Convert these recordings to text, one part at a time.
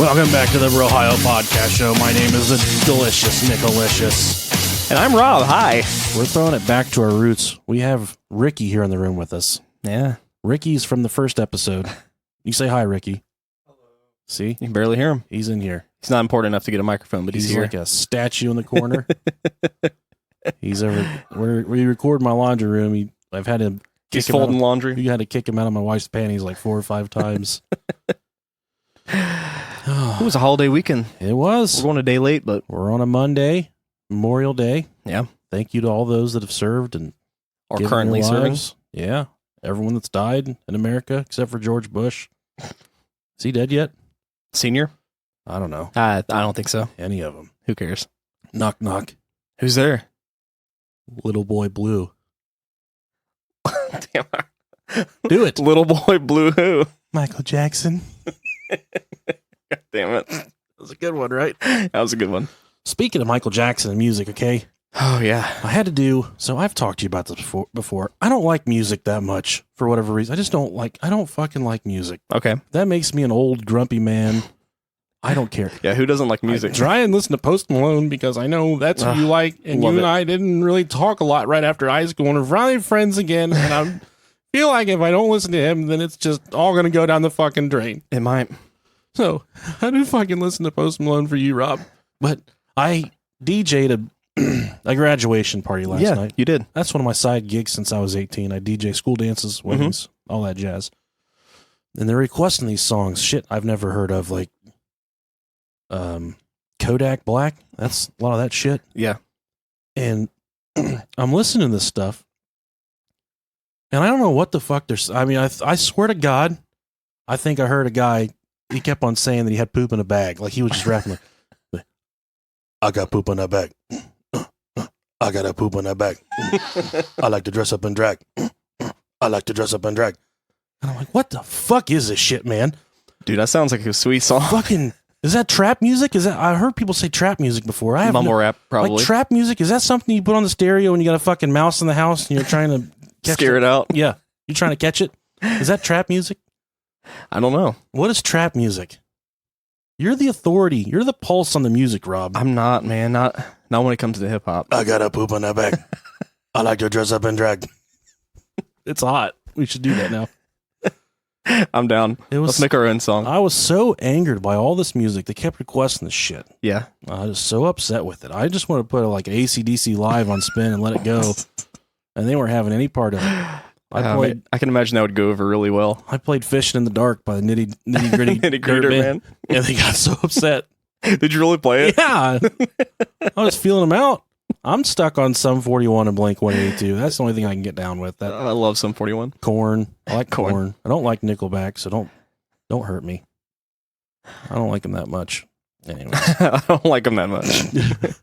Welcome back to the Ohio Podcast Show. My name is the delicious Nicolicious. And I'm Rob. Hi. We're throwing it back to our roots. We have Ricky here in the room with us. Yeah. Ricky's from the first episode. You say hi, Ricky. Hello. See? You can barely hear him. He's in here. He's not important enough to get a microphone, but he's here. Like a statue in the corner. He's over where we record my laundry room. I've had to He's folding laundry. You had to kick him out of my wife's panties like 4 or 5 times. It was a holiday weekend. It was. We're going a day late, but We're on a Monday, Memorial Day. yeah. Thank you to all those that have served and Or given currently their serving. lives. Yeah. Everyone that's died in America, except for George Bush. Is he dead yet? Senior? I don't know. I don't think so. Any of them. Who cares? Knock, knock. Who's there? Little boy blue. Damn. Do it. Little boy blue who? Michael Jackson. God damn it. That was a good one, right? That was a good one. Speaking of Michael Jackson and music, okay? Oh, yeah. I had to do, so I've talked to you about this before. I don't like music that much for whatever reason. I don't fucking like music. Okay. That makes me an old, grumpy man. I don't care. Yeah, who doesn't like music? I try and listen to Post Malone because I know that's who you like, and you and I didn't really talk a lot right after high school, and we're finally friends again, and I feel like if I don't listen to him, then it's just all going to go down the fucking drain. It might. So, I do fucking listen to Post Malone for you, Rob. But I DJ'd a graduation party last night. You did. That's one of my side gigs since I was 18. I DJ school dances, weddings, all that jazz. And they're requesting these songs, shit I've never heard of, like Kodak Black. That's a lot of that shit. Yeah. And I'm listening to this stuff, and I don't know what the fuck I swear to God, I think I heard a guy, he kept on saying that he had poop in a bag. Like he was just rapping like, I got poop in that bag. I got a poop in that bag. I like to dress up and drag. I like to dress up and drag. And I'm like, what the fuck is this shit, man? Dude, that sounds like a sweet song. Fucking, is that trap music? I heard people say trap music before. I have Mumble rap, probably. Like trap music, is that something you put on the stereo when you got a fucking mouse in the house and you're trying to Scare it out? Yeah. You're trying to catch it? Is that trap music? I don't know. What is trap music? You're the authority. You're the pulse on the music, Rob. I'm not, man. Not when it comes to hip hop. I got a poop on that bag. I like to dress up and drag. It's hot. We should do that now. I'm down. Let's make our own song. I was so angered by all this music. They kept requesting this shit. Yeah. I was so upset with it. I just want to put like an AC/DC live on spin and let it go. And they weren't having any part of it. I can imagine that would go over really well. I played Fishing in the Dark by the Nitty Gritty Nitty-Gritty Man. Yeah, they got so upset. Did you really play it? Yeah. I was feeling them out. I'm stuck on Sum 41 and Blink 182. That's the only thing I can get down with. I love Sum 41. Korn. I like Korn. I don't like Nickelback, so don't hurt me. I don't like them that much. Anyways. I don't like them that much.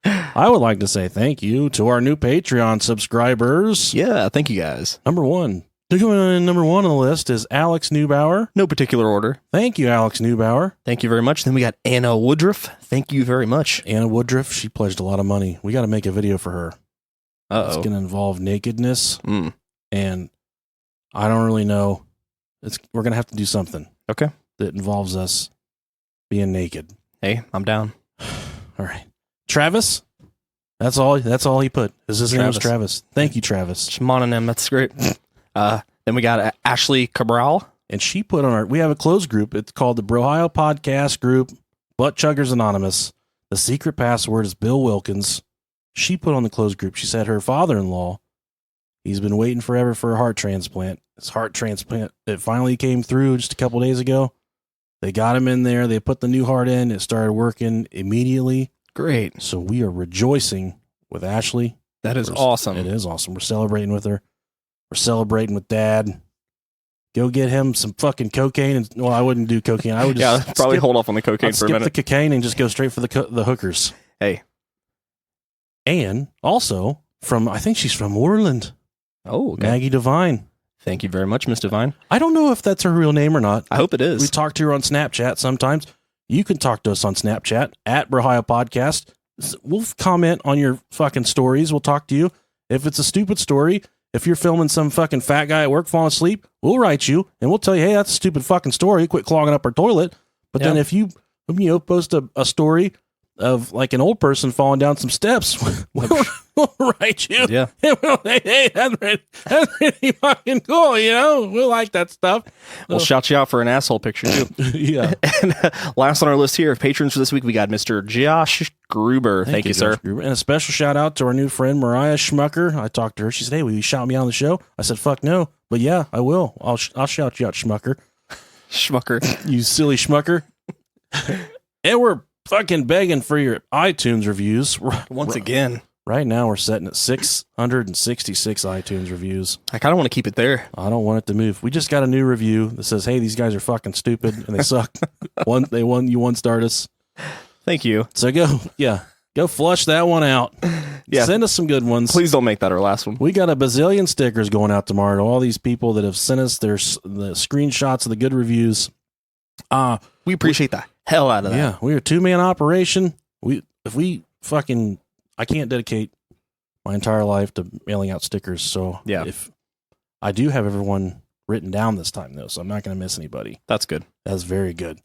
I would like to say thank you to our new Patreon subscribers. Yeah, thank you guys. Number one on the list is Alex Neubauer. No particular order. Thank you, Alex Neubauer. Thank you very much. Then we got Anna Woodruff. Thank you very much. Anna Woodruff, she pledged a lot of money. We got to make a video for her. Uh-oh. It's going to involve nakedness, and I don't really know. We're going to have to do something. Okay. That involves us being naked. Hey, I'm down. All right. Travis? That's all he put. His name was Travis. Thank you, Travis. Shmonanim, that's great. Then we got Ashley Cabral. And she put we have a closed group. It's called the Brohio Podcast Group, Butt Chuggers Anonymous. The secret password is Bill Wilkins. She put on the closed group. She said her father-in-law, he's been waiting forever for a heart transplant. His heart transplant, it finally came through just a couple days ago. They got him in there. They put the new heart in. It started working immediately. Great. So we are rejoicing with Ashley. That is awesome. It is awesome. We're celebrating with her. We're celebrating with Dad. Go get him some fucking cocaine. Well, I wouldn't do cocaine. I would just probably hold off on the cocaine for a minute. Skip the cocaine and just go straight for the hookers. Hey. And also I think she's from Orland. Oh, okay. Maggie Devine. Thank you very much, Miss Devine. I don't know if that's her real name or not. I hope it is. We talk to her on Snapchat sometimes. You can talk to us on Snapchat at Brohio Podcast. We'll comment on your fucking stories. We'll talk to you. If it's a stupid story, if you're filming some fucking fat guy at work falling asleep, we'll write you and we'll tell you, hey, that's a stupid fucking story. Quit clogging up our toilet. But then if you post a story of like an old person falling down some steps, we'll write you. Yeah. Hey, that's pretty fucking cool, We'll like that stuff. We'll shout you out for an asshole picture, too. Yeah. And last on our list here of patrons for this week, we got Mr. Josh Gruber. Thank you, sir. Gruber. And a special shout out to our new friend, Mariah Schmucker. I talked to her. She said, hey, will you shout me out on the show? I said, fuck no. But yeah, I will. I'll shout you out, Schmucker. Schmucker. You silly Schmucker. And we're fucking begging for your iTunes reviews. Once again. Right now, we're sitting at 666 iTunes reviews. I kind of want to keep it there. I don't want it to move. We just got a new review that says, hey, these guys are fucking stupid and they suck. They won, you one-starred us. Thank you. So go flush that one out. Yeah. Send us some good ones. Please don't make that our last one. We got a bazillion stickers going out tomorrow to all these people that have sent us the screenshots of the good reviews. We appreciate the hell out of that. Yeah, we're a 2-man operation. I can't dedicate my entire life to mailing out stickers. So if I do have everyone written down this time though, so I'm not going to miss anybody. That's good. That's very good.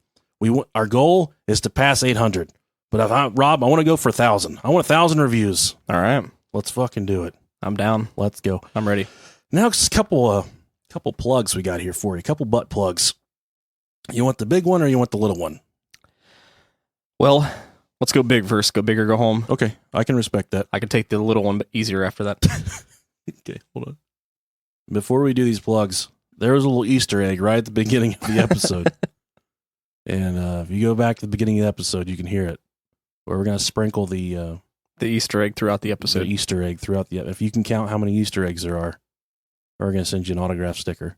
Our goal is to pass 800, but Rob, I want to go for 1,000. I want 1,000 reviews. All right, let's fucking do it. I'm down. Let's go. I'm ready. Now, just a couple plugs we got here for you. A couple butt plugs. You want the big one or you want the little one? Well, let's go big first. Go big or go home. Okay, I can respect that. I can take the little one, but easier after that. Okay, hold on. Before we do these plugs, there was a little Easter egg right at the beginning of the episode. And if you go back to the beginning of the episode, you can hear it. Where we're going to sprinkle the Easter egg throughout the episode. The Easter egg throughout the episode. If you can count how many Easter eggs there are, we're going to send you an autographed sticker.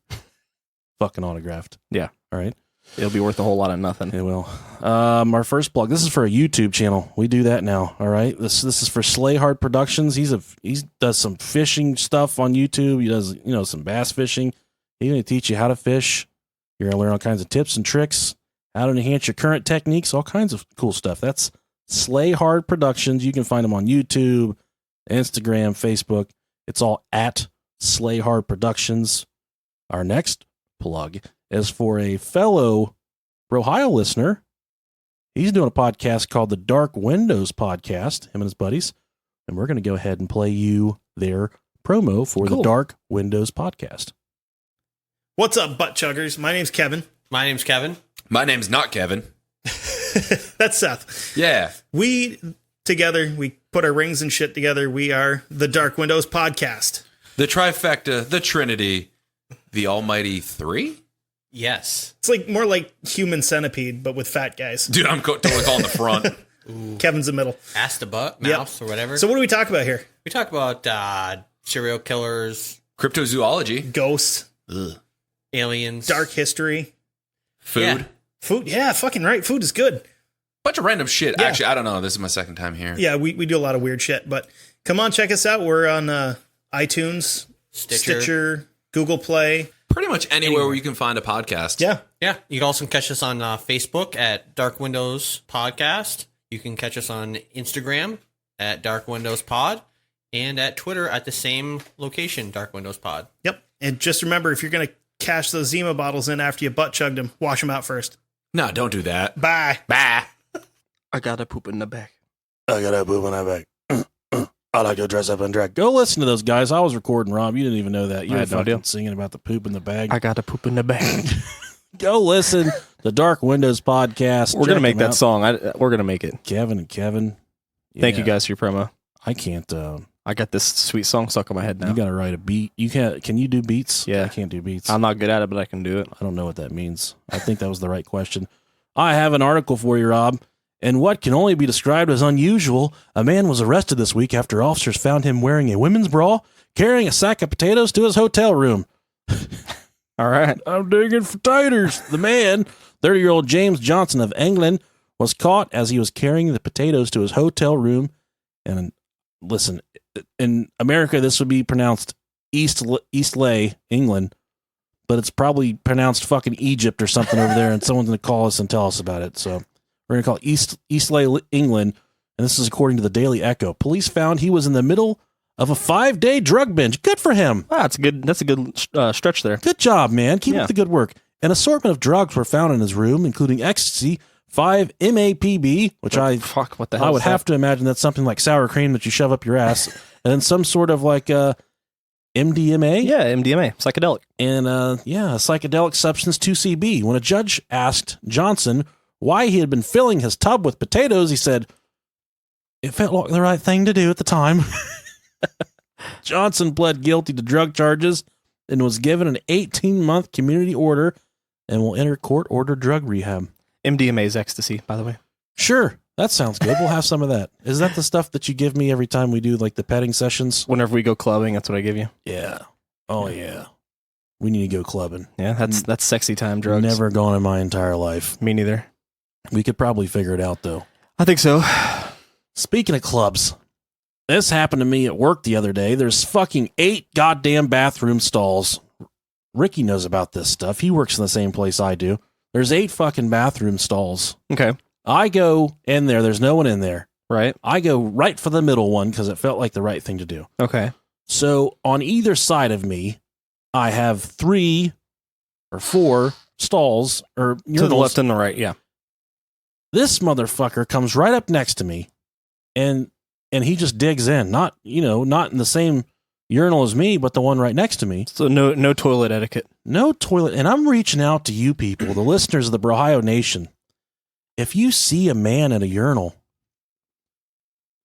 Fucking autographed. Yeah. All right. It'll be worth a whole lot of nothing. It will. Our first plug. This is for a YouTube channel. We do that now. All right. This is for Slayhard Productions. He does some fishing stuff on YouTube. He does some bass fishing. He's going to teach you how to fish. You're going to learn all kinds of tips and tricks, how to enhance your current techniques, all kinds of cool stuff. That's Slayhard Productions. You can find them on YouTube, Instagram, Facebook. It's all at Slayhard Productions. Our next plug is for a fellow Ohio listener. He's doing a podcast called the Dark Windows Podcast, him and his buddies. And we're going to go ahead and play you their promo for the Dark Windows Podcast. What's up, butt chuggers? My name's Kevin. My name's Kevin. My name's not Kevin. That's Seth. Yeah. We put our rings and shit together. We are the Dark Windows Podcast. The trifecta, the Trinity, the Almighty Three? Yes. It's more like Human Centipede, but with fat guys. Dude, I'm totally calling the front. Ooh. Kevin's the middle. Ass to butt, mouse, or whatever. So what do we talk about here? We talk about serial killers, cryptozoology, ghosts, aliens, dark history, food. Yeah. Food, yeah, fucking right. Food is good. Bunch of random shit. Yeah. Actually, I don't know. This is my second time here. Yeah, we do a lot of weird shit, but come on, check us out. We're on iTunes, Stitcher, Google Play. Pretty much anywhere where you can find a podcast. Yeah. Yeah. You can also catch us on Facebook at Dark Windows Podcast. You can catch us on Instagram at Dark Windows Pod and at Twitter at the same location, Dark Windows Pod. Yep. And just remember, if you're going to cash those Zima bottles in after you butt chugged them, wash them out first. No, don't do that. Bye. Bye. I gotta poop in the back. I gotta poop in the back. I like to dress up and drag. Go listen to those guys. I was recording, Rob. You didn't even know that. You were fucking singing about the poop in the bag. I got to poop in the bag. Go listen to the Dark Windows Podcast. We're going to make that song. We're going to make it. Kevin and Kevin. Yeah. Thank you guys for your promo. I can't. I got this sweet song stuck in my head now. You got to write a beat. You can't. Can you do beats? Yeah. I can't do beats. I'm not good at it, but I can do it. I don't know what that means. I think that was the right question. I have an article for you, Rob. In what can only be described as unusual, a man was arrested this week after officers found him wearing a women's bra, carrying a sack of potatoes to his hotel room. All right. I'm digging for taters. The man, 30-year-old James Johnson of England, was caught as he was carrying the potatoes to his hotel room. And listen, in America, this would be pronounced Eastlay, England, but it's probably pronounced fucking Egypt or something over there, and someone's going to call us and tell us about it. So we're going to call it Eastlay, England, and this is according to the Daily Echo. Police found he was in the middle of a 5-day drug binge. Good for him. That's a good stretch there. Good job, man. Keep up the good work. An assortment of drugs were found in his room, including ecstasy, 5-MAPB, which What the hell? I would have to imagine that's something like sour cream that you shove up your ass, and then some sort of like MDMA. Yeah, MDMA, psychedelic. And a psychedelic substance 2CB. When a judge asked Johnson why he had been filling his tub with potatoes, he said, "It felt like the right thing to do at the time." Johnson pled guilty to drug charges and was given an 18-month community order and will enter court-ordered drug rehab. MDMA is ecstasy, by the way. Sure, that sounds good. We'll have some of that. Is that the stuff that you give me every time we do like the petting sessions? Whenever we go clubbing, that's what I give you. Yeah. Oh, yeah. We need to go clubbing. Yeah, that's sexy time drugs. Never gone in my entire life. Me neither. We could probably figure it out, though. I think so. Speaking of clubs, this happened to me at work the other day. There's fucking 8 goddamn bathroom stalls. Ricky knows about this stuff. He works in the same place I do. There's 8 fucking bathroom stalls. Okay. I go in there. There's no one in there. Right. I go right for the middle one because it felt like the right thing to do. Okay. So on either side of me, I have 3 or 4 stalls or urinals. To the left and the right, yeah. This motherfucker comes right up next to me and he just digs in. Not in the same urinal as me, but the one right next to me. So no toilet etiquette. No toilet. And I'm reaching out to you people, the listeners of the Brahio Nation. If you see a man at a urinal,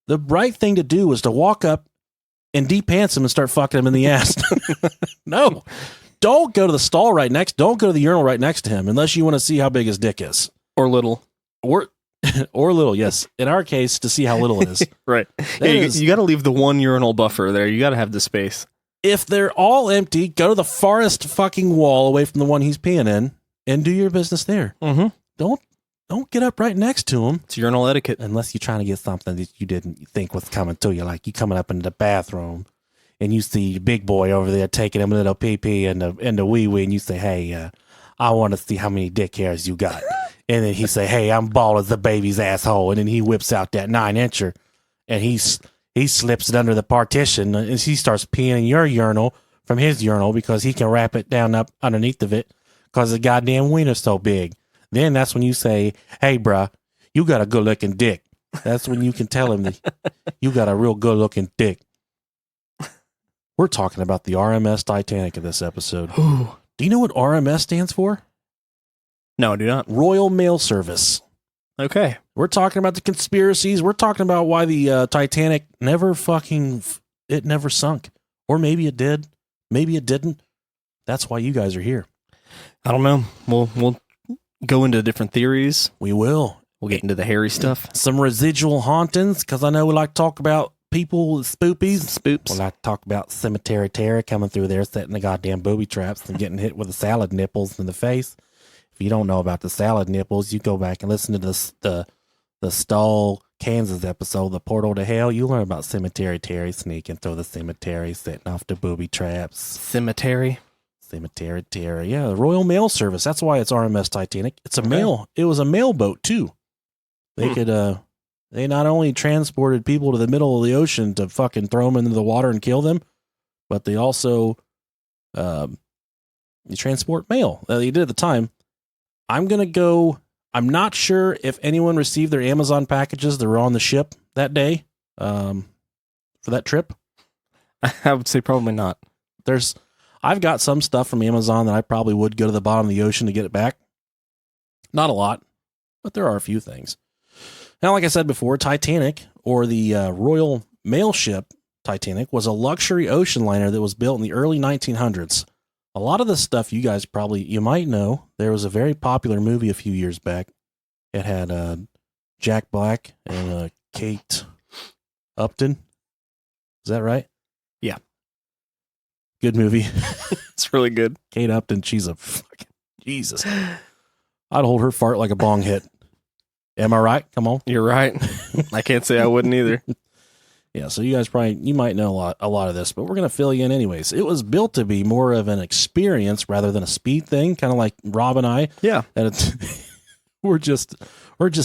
the right thing to do is to walk up and de-pants him and start fucking him in the ass. No. Don't go to the stall right next. Don't go to the urinal right next to him unless you want to see how big his dick is. Or little. Or little, yes. In our case, to see how little it is. Right. Yeah, you got to leave the one urinal buffer there. You got to have the space. If they're all empty, go to the farthest fucking wall away from the one he's peeing in and do your business there. Mm-hmm. Don't get up right next to him. It's urinal etiquette. Unless you're trying to get something that you didn't think was coming to you. Like you coming up into the bathroom and you see your big boy over there taking him a little pee-pee and the wee-wee and you say, "Hey, I want to see how many dick hairs you got." And then he say, "Hey, I'm bald as the baby's asshole." And then he whips out that 9-incher and he slips it under the partition and he starts peeing in your urinal from his urinal because he can wrap it down up underneath of it because the goddamn wiener's so big. Then that's when you say, "Hey, bruh, you got a good looking dick." That's when you can tell him that you got a real good looking dick. We're talking about the RMS Titanic in this episode. Ooh. Do you know what RMS stands for? No, I do not. Royal Mail Service. Okay. We're talking about the conspiracies. We're talking about why the Titanic never sunk. Or maybe it did. Maybe it didn't. That's why you guys are here. I don't know. We'll go into different theories. We will. We'll get into the hairy stuff. Some residual hauntings, because I know we like to talk about people with spoopies. Spoops. We like to talk about Cemetery Terror coming through there, setting the goddamn booby traps and getting hit with the salad nipples in the face. If you don't know about the salad nipples, you go back and listen to the Stall, Kansas episode, The Portal to Hell. You learn about Cemetery Terry sneaking through the cemetery, setting off the booby traps. Cemetery Terror. Yeah, the Royal Mail Service. That's why it's RMS Titanic. It's a mail. It was a mail boat too. They could they not only transported people to the middle of the ocean to fucking throw them into the water and kill them, but they also you transport mail. They did at the time. I'm not sure if anyone received their Amazon packages that were on the ship that day for that trip. I would say probably not. I've got some stuff from Amazon that I probably would go to the bottom of the ocean to get it back. Not a lot, but there are a few things. Now, like I said before, Titanic, or the Royal Mail Ship Titanic, was a luxury ocean liner that was built in the early 1900s. A lot of the stuff you might know. There was a very popular movie a few years back. It had Jack Black and Kate Upton. Is that right? Yeah. Good movie. It's really good. Kate Upton, she's a fucking Jesus. I'd hold her fart like a bong hit. Am I right? Come on. You're right. I can't say I wouldn't either. Yeah, so you guys you might know a lot of this, but we're going to fill you in anyways. It was built to be more of an experience rather than a speed thing, kind of like Rob and I. Yeah. And we're just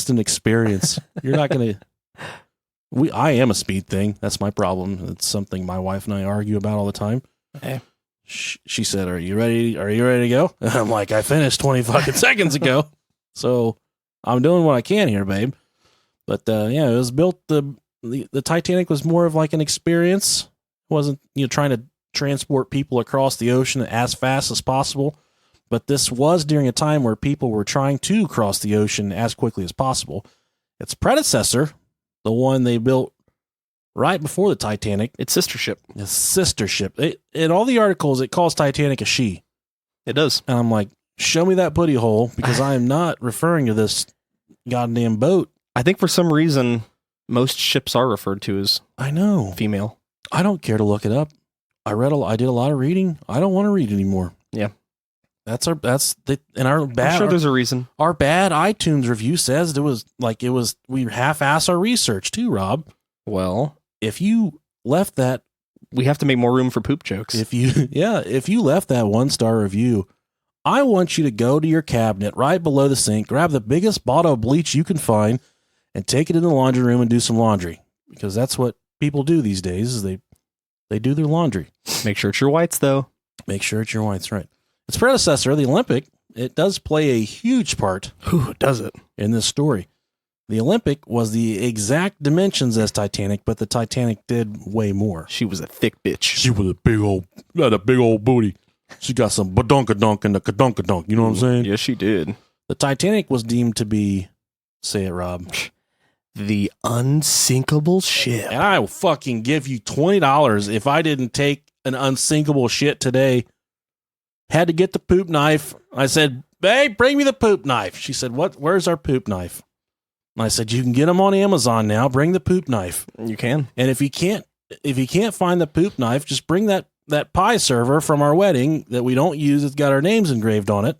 an experience. You're not going to I am a speed thing. That's my problem. It's something my wife and I argue about all the time. Okay. she said, Are you ready to go? And I'm like, I finished 20 fucking seconds ago. So I'm doing what I can here, babe. But yeah, it was built, the Titanic was more of like an experience. It wasn't, trying to transport people across the ocean as fast as possible. But this was during a time where people were trying to cross the ocean as quickly as possible. Its predecessor, the one they built right before the Titanic. It's sister ship. It's sister ship. In all the articles, it calls Titanic a she. It does. And I'm like, show me that booty hole, because I am not referring to this goddamn boat. I think for some reason, most ships are referred to as I know. female. I don't care to look it up. I did a lot of reading. I don't want to read anymore. Yeah. I'm sure there's a reason. Our bad iTunes review says we half-ass our research too, Rob. Well, if you left that, we have to make more room for poop jokes. If you left that 1-star review, I want you to go to your cabinet right below the sink, grab the biggest bottle of bleach you can find, and take it in the laundry room and do some laundry, because that's what people do these days. Is they do their laundry. Make sure it's your whites, though. Make sure it's your whites, right? Its predecessor, the Olympic, it does play a huge part. Who does it in this story? The Olympic was the exact dimensions as Titanic, but the Titanic did way more. She was a thick bitch. She was a big old booty. She got some badunkadunk and the kadunkadunk. You know what I'm saying? Yes, she did. The Titanic was deemed to be, say it, Rob, the unsinkable ship. And I will fucking give you $20 if I didn't take an unsinkable shit today. Had to get the poop knife. I said, babe, bring me the poop knife. She said, what? Where's our poop knife? And I said, you can get them on Amazon now. Bring the poop knife. You can. And if you can't find the poop knife, just bring that pie server from our wedding that we don't use. It's got our names engraved on it.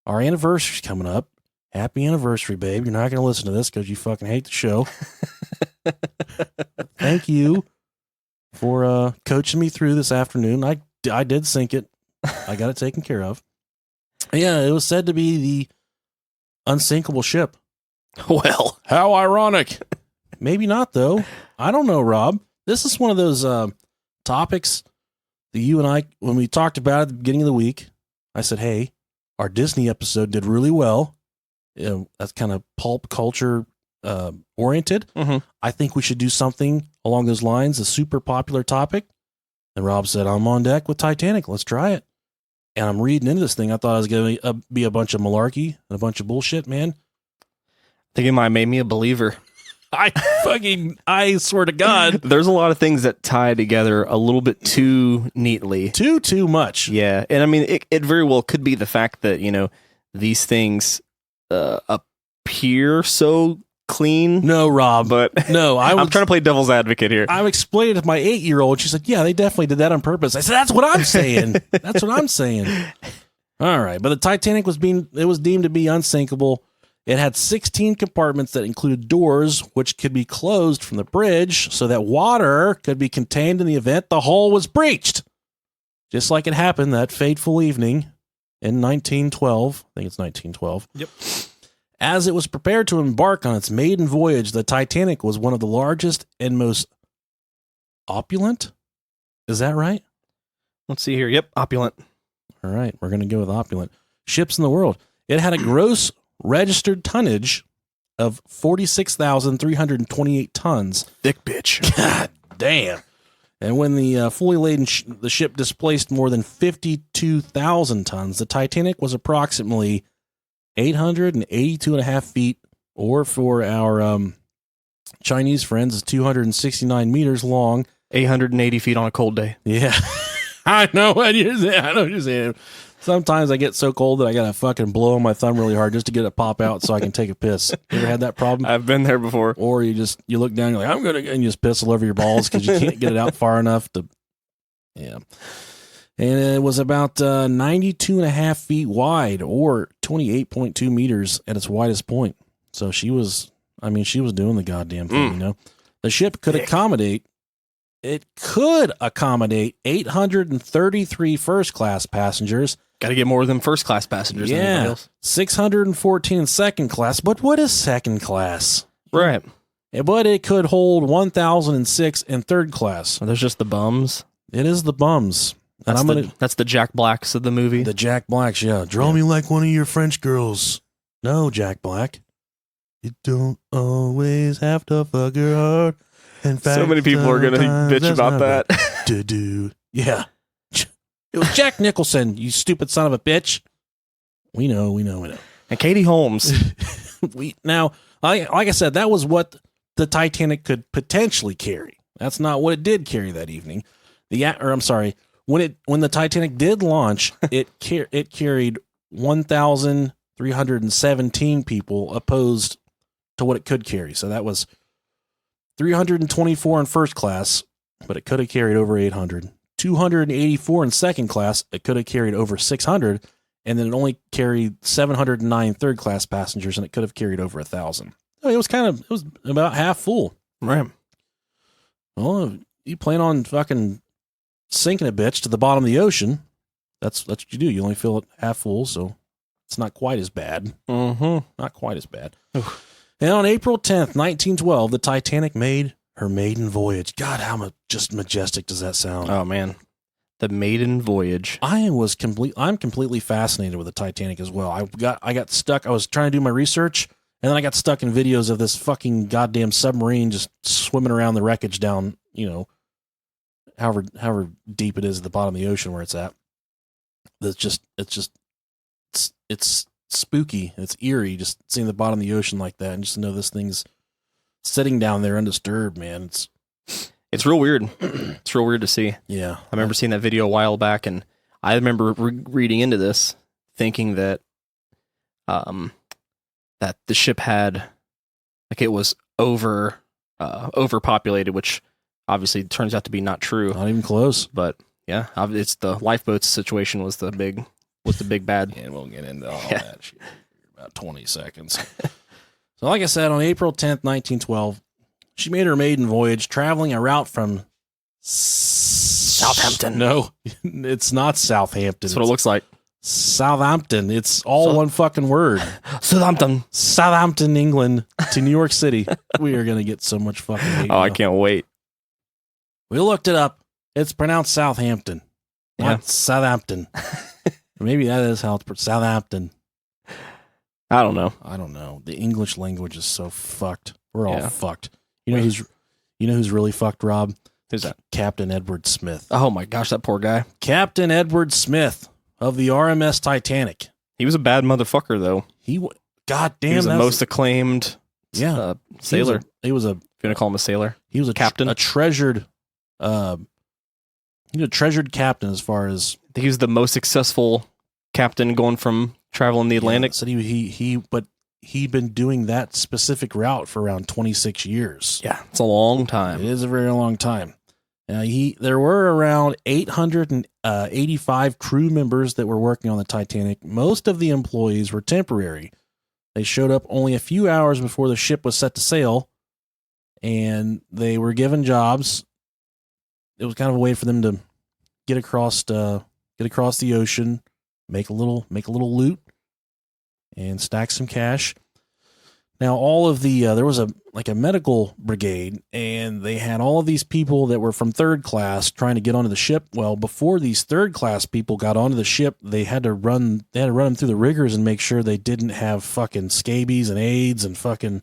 Our anniversary's coming up. Happy anniversary, babe. You're not going to listen to this because you fucking hate the show. Thank you for coaching me through this afternoon. I did sink it. I got it taken care of. Yeah, it was said to be the unsinkable ship. Well, how ironic. Maybe not, though. I don't know, Rob. This is one of those topics that you and I, when we talked about it at the beginning of the week, I said, hey, our Disney episode did really well. That's kind of pulp culture oriented. Mm-hmm. I think we should do something along those lines, a super popular topic. And Rob said, I'm on deck with Titanic. Let's try it. And I'm reading into this thing. I thought it was going to be a bunch of malarkey and a bunch of bullshit, man. I think it might have made me a believer. I swear to God. There's a lot of things that tie together a little bit too neatly. Too much. Yeah. And I mean, it very well could be the fact that, these things appear so clean. No, Rob. But no, I'm trying to play devil's advocate here. I'm explaining it to my 8-year-old. She said, yeah, they definitely did that on purpose. I said, that's what I'm saying. That's what I'm saying. All right. But the Titanic was deemed to be unsinkable. It had 16 compartments that included doors, which could be closed from the bridge so that water could be contained in the event the hull was breached. Just like it happened that fateful evening in 1912. I think it's 1912. Yep. As it was prepared to embark on its maiden voyage, the Titanic was one of the largest and most opulent. Is that right? Let's see here. Yep, opulent. All right, we're going to go with opulent. Ships in the world. It had a gross registered tonnage of 46,328 tons. Thick bitch. God damn. And when the fully laden the ship displaced more than 52,000 tons, the Titanic was approximately 882.5 feet, or for our Chinese friends, is 269 meters long. 880 feet on a cold day. Yeah. I know what you're saying. Sometimes I get so cold that I gotta fucking blow on my thumb really hard just to get it pop out so I can take a piss. You ever had that problem? I've been there before. Or you look down, you're like, I'm gonna, and you just piss all over your balls because you can't get it out far enough to. Yeah. And it was about 92.5 feet wide, or 28.2 meters at its widest point. So she was doing the goddamn thing, The ship could accommodate 833 first-class passengers. Got to get more than first-class passengers than anybody else. 614 second class. But what is second class? Right. But it could hold 1,006 in third class. Are those just the bums? It is the bums. And That's the Jack Blacks of the movie. the Jack Blacks, yeah. Draw me like one of your French girls. No, Jack Black. You don't always have to fuck her hard. In fact, So many people are gonna sometimes bitch that's about not that. bad to do. Yeah. It was Jack Nicholson, you stupid son of a bitch. We know. And Katie Holmes. Now, like I said, that was what the Titanic could potentially carry. That's not what it did carry that evening. When the Titanic did launch, it carried 1,317 people opposed to what it could carry. So that was 324 in first class, but it could have carried over 800. 284 in second class, it could have carried over 600, and then it only carried 709 third class passengers, and it could have carried over 1,000. I mean, it was about half full. Right. Well, you plan on fucking sinking a bitch to the bottom of the ocean. That's what you do. You only fill it half full, so it's not quite as bad. Mm-hmm. Not quite as bad. And on April 10th, 1912, the Titanic made her maiden voyage. God, how just majestic does that sound? Oh man, the maiden voyage. I'm completely fascinated with the Titanic as well. I got stuck. I was trying to do my research, and then I got stuck in videos of this fucking goddamn submarine just swimming around the wreckage down, however deep it is at the bottom of the ocean where it's at. It's spooky. It's eerie just seeing the bottom of the ocean like that, and just to know this thing's sitting down there undisturbed, man. It's real weird. It's real weird to see. Yeah. I remember seeing that video a while back, and I remember reading into this, thinking that that the ship had, like, it was overpopulated, which obviously turns out to be not true. Not even close. But yeah, it's the lifeboats situation was the big bad. And we'll get into all that shit in about 20 seconds. So like I said, on April 10th, 1912, she made her maiden voyage, traveling a route from Southampton. No, it's not Southampton. That's what it looks like. Southampton. It's all one fucking word. Southampton, England to New York City. We are going to get so much fucking hate. I can't wait. We looked it up. It's pronounced Southampton, not Southampton. Maybe that is how it's pronounced. Southampton. I don't know. The English language is so fucked. We're all fucked. You know who's really fucked, Rob? Who's that? Captain Edward Smith. Oh my gosh, that poor guy. Captain Edward Smith of the RMS Titanic. He was a bad motherfucker, though. Goddamn, he was the most acclaimed sailor. He was a. If you want to call him a sailor, he was a captain. A treasured. He was a treasured captain as far as. I think he was the most successful captain going from traveling the Atlantic. Said but he'd been doing that specific route for around 26 years. Yeah, it's a long time. It is a very long time. There were around 885 crew members that were working on the Titanic. Most of the employees were temporary. They showed up only a few hours before the ship was set to sail, and they were given jobs. It was kind of a way for them to get across the ocean, make a little loot, and stack some cash. Now, all of there was a medical brigade, and they had all of these people that were from third class trying to get onto the ship. Well, before these third class people got onto the ship, they had to run them through the rigors and make sure they didn't have fucking scabies and AIDS and fucking,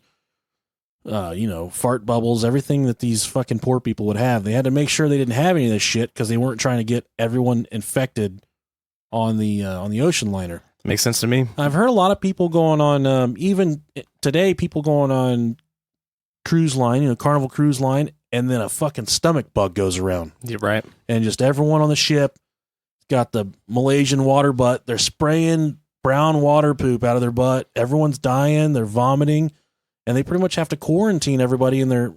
fart bubbles, everything that these fucking poor people would have. They had to make sure they didn't have any of this shit because they weren't trying to get everyone infected on the ocean liner. Makes sense to me. I've heard a lot of people going on, even today, people going on cruise line, Carnival Cruise Line, and then a fucking stomach bug goes around. You're right. And just everyone on the ship got the Malaysian water butt. They're spraying brown water poop out of their butt. Everyone's dying. They're vomiting. And they pretty much have to quarantine everybody in their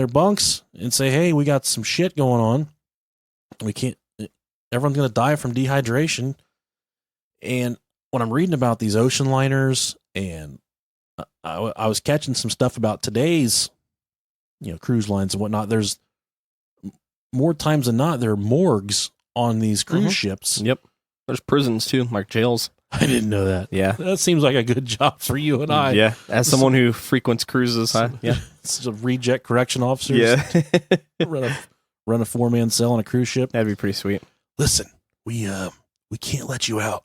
bunks and say, hey, we got some shit going on. Everyone's going to die from dehydration. And when I'm reading about these ocean liners, and I was catching some stuff about today's, cruise lines and whatnot, there's more times than not, there are morgues on these cruise ships. Yep. There's prisons too, like jails. I didn't know that. Yeah. That seems like a good job for you and I. Yeah. As someone who frequents cruises, It's a reject correction officers. Yeah. run a 4-man cell on a cruise ship. That'd be pretty sweet. listen, we can't let you out,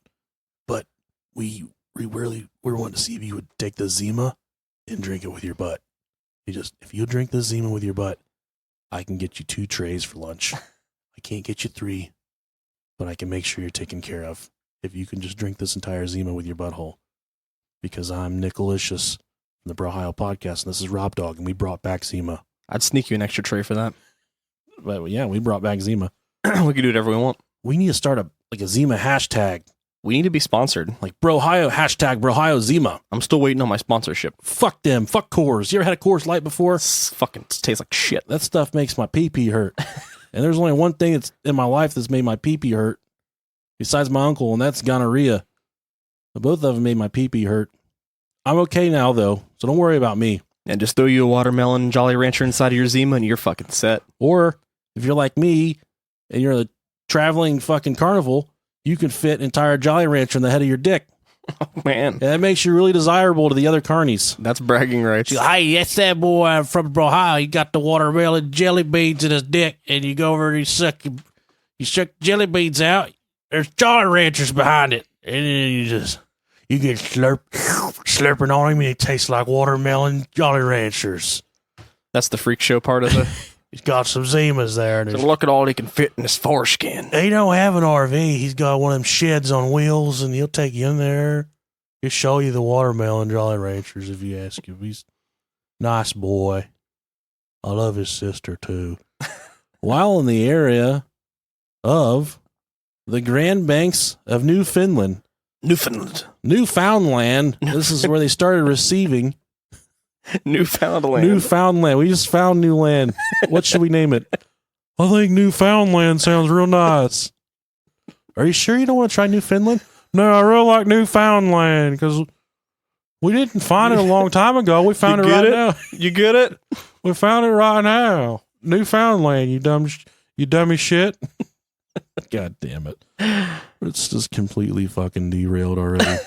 but we really wanting to see if you would take the Zima and drink it with your butt. If you drink the Zima with your butt, I can get you 2 trays for lunch. I can't get you 3, but I can make sure you're taken care of if you can just drink this entire Zima with your butthole. Because I'm Nicolicious from the Bro-Hio podcast, and this is Rob Dog, and we brought back Zima. I'd sneak you an extra tray for that. But yeah, we brought back Zima. We can do whatever we want. We need to start a Zima hashtag. We need to be sponsored. Like Bro-Hio, hashtag Bro-Hio Zima. I'm still waiting on my sponsorship. Fuck them. Fuck Coors. You ever had a Coors Light before? It tastes like shit. That stuff makes my pee-pee hurt. And there's only one thing that's in my life that's made my pee-pee hurt, besides my uncle, and that's gonorrhea. But both of them made my pee-pee hurt. I'm okay now, though, so don't worry about me. And just throw you a watermelon Jolly Rancher inside of your Zima, and you're fucking set. Or if you're like me, and you're a traveling fucking carnival, you can fit an entire Jolly Rancher in the head of your dick. Oh, man. And that makes you really desirable to the other carnies. That's bragging rights. Hey, that's that boy from Ohio. He got the watermelon jelly beans in his dick, and you go over and you suck jelly beans out. There's Jolly Ranchers behind it, and then you get slurping on him, and it tastes like watermelon Jolly Ranchers. That's the freak show part of the... He's got some Zimas there. And so look at all he can fit in his foreskin. He don't have an RV. He's got one of them sheds on wheels, and he'll take you in there. He'll show you the watermelon Jolly Ranchers if you ask him. He's a nice boy. I love his sister, too. While in the area of the Grand Banks of Newfoundland. Newfoundland. This is where they started receiving... Newfoundland. We just found new land. What should we name it? I think Newfoundland sounds real nice. Are you sure you don't want to try Newfoundland? No, I really like Newfoundland because we didn't find it a long time ago. We found it right now. You get it? We found it right now. Newfoundland, you dummy shit. God damn it. It's just completely fucking derailed already.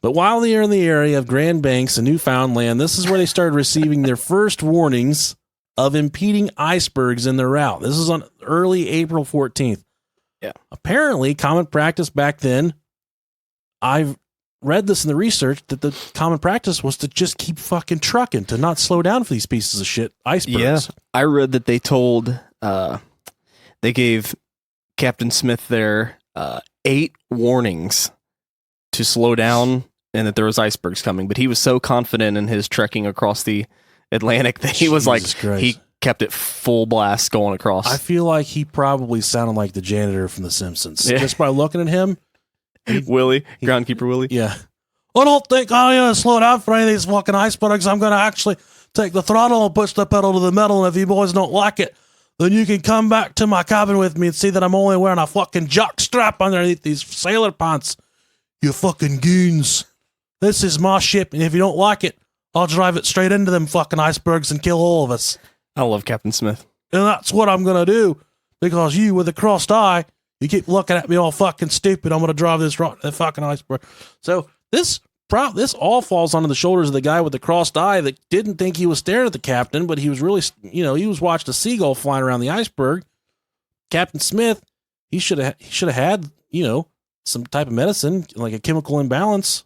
But while they're in the area of Grand Banks and Newfoundland, this is where they started receiving their first warnings of impeding icebergs in their route. This is on early April 14th. Yeah. Apparently, common practice back then, I've read this in the research, that the common practice was to just keep fucking trucking, to not slow down for these pieces of shit, icebergs. Yeah. I read that they told, they gave Captain Smith there 8 warnings to slow down and that there was icebergs coming, but he was so confident in his trekking across the Atlantic that he was Jesus Christ. He kept it full blast going across. I feel like he probably sounded like the janitor from The Simpsons. Yeah. Just by looking at him. Willie, groundkeeper Willie. Yeah. I don't think I'm going to slow down for any of these fucking icebergs. I'm going to actually take the throttle and push the pedal to the metal, and if you boys don't like it, then you can come back to my cabin with me and see that I'm only wearing a fucking jock strap underneath these sailor pants. You fucking goons. This is my ship, and if you don't like it, I'll drive it straight into them fucking icebergs and kill all of us. I love Captain Smith. And that's what I'm going to do, because you, with a crossed eye, you keep looking at me all fucking stupid. I'm going to drive this fucking iceberg. So this all falls onto the shoulders of the guy with the crossed eye that didn't think he was staring at the captain, but he was really, he was watching a seagull flying around the iceberg. Captain Smith, he should have had, some type of medicine, like a chemical imbalance.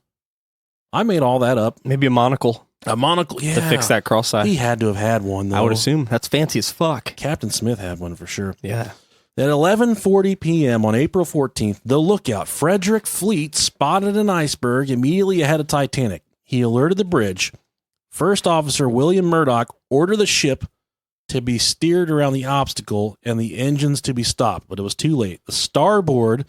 I made all that up. Maybe a monocle. A monocle, yeah. To fix that cross eye. He had to have had one, though. I would assume. That's fancy as fuck. Captain Smith had one for sure. Yeah. At 11:40 p.m. on April 14th, the lookout, Frederick Fleet, spotted an iceberg immediately ahead of Titanic. He alerted the bridge. First Officer William Murdoch ordered the ship to be steered around the obstacle and the engines to be stopped, but it was too late. The starboard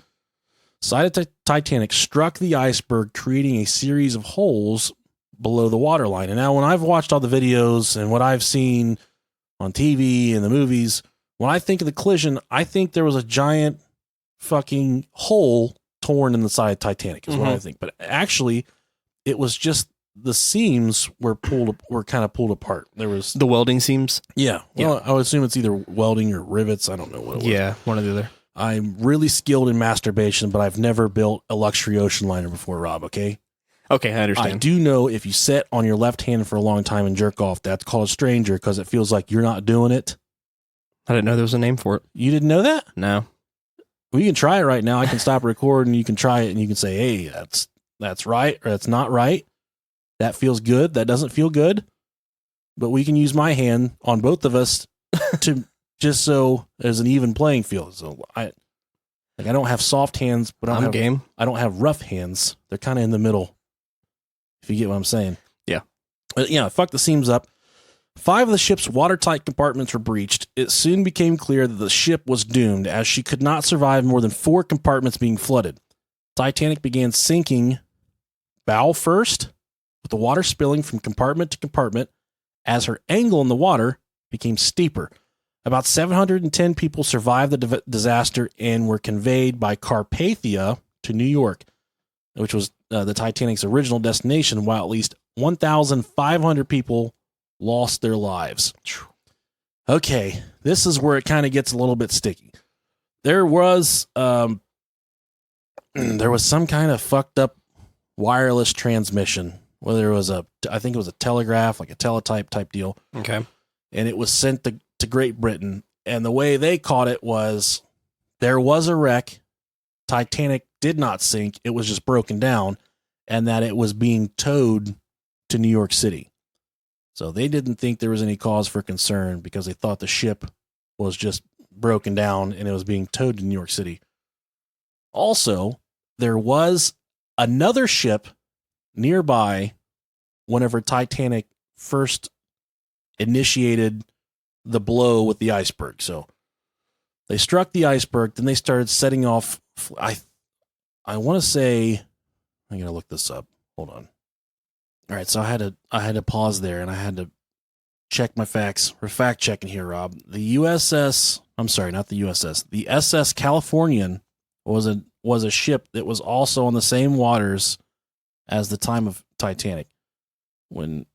side of Titanic struck the iceberg, creating a series of holes below the waterline. And now when I've watched all the videos and what I've seen on TV and the movies, when I think of the collision, I think there was a giant fucking hole torn in the side of Titanic is what I think. But actually, it was just the seams were kind of pulled apart. There was the welding seams. Yeah. Well, I would assume it's either welding or rivets. I don't know what it was. Yeah, one or the other. I'm really skilled in masturbation, but I've never built a luxury ocean liner before, Rob, okay? Okay, I understand. I do know if you sit on your left hand for a long time and jerk off, that's called a stranger because it feels like you're not doing it. I didn't know there was a name for it. You didn't know that? No. We can try it right now. I can stop recording. You can try it, and you can say, "Hey, that's right, or that's not right. That feels good. That doesn't feel good." But we can use my hand on both of us to just so there's an even playing field. So I don't have soft hands, but I don't have rough hands. They're kind of in the middle. If you get what I'm saying. Yeah. But yeah, fuck the seams up. 5 of the ship's watertight compartments were breached. It soon became clear that the ship was doomed, as she could not survive more than 4 compartments being flooded. Titanic began sinking bow first, with the water spilling from compartment to compartment as her angle in the water became steeper. About 710 people survived the disaster and were conveyed by Carpathia to New York, which was the Titanic's original destination, while at least 1,500 people lost their lives. Okay, this is where it kind of gets a little bit sticky. There was some kind of fucked up wireless transmission, whether it was I think it was a telegraph, like a teletype type deal. Okay. And it was sent to Great Britain. And the way they caught it was there was a wreck. Titanic did not sink. It was just broken down, and that it was being towed to New York City. So they didn't think there was any cause for concern because they thought the ship was just broken down and it was being towed to New York City. Also, there was another ship nearby whenever Titanic first initiated the blow with the iceberg. So they struck the iceberg, then they started setting off. I want to say, I'm going to look this up. Hold on. All right, so I had to pause there, and I had to check my facts. We're fact checking here, Rob. The USS, I'm sorry, not the USS. The SS Californian was a ship that was also on the same waters as the time of Titanic. When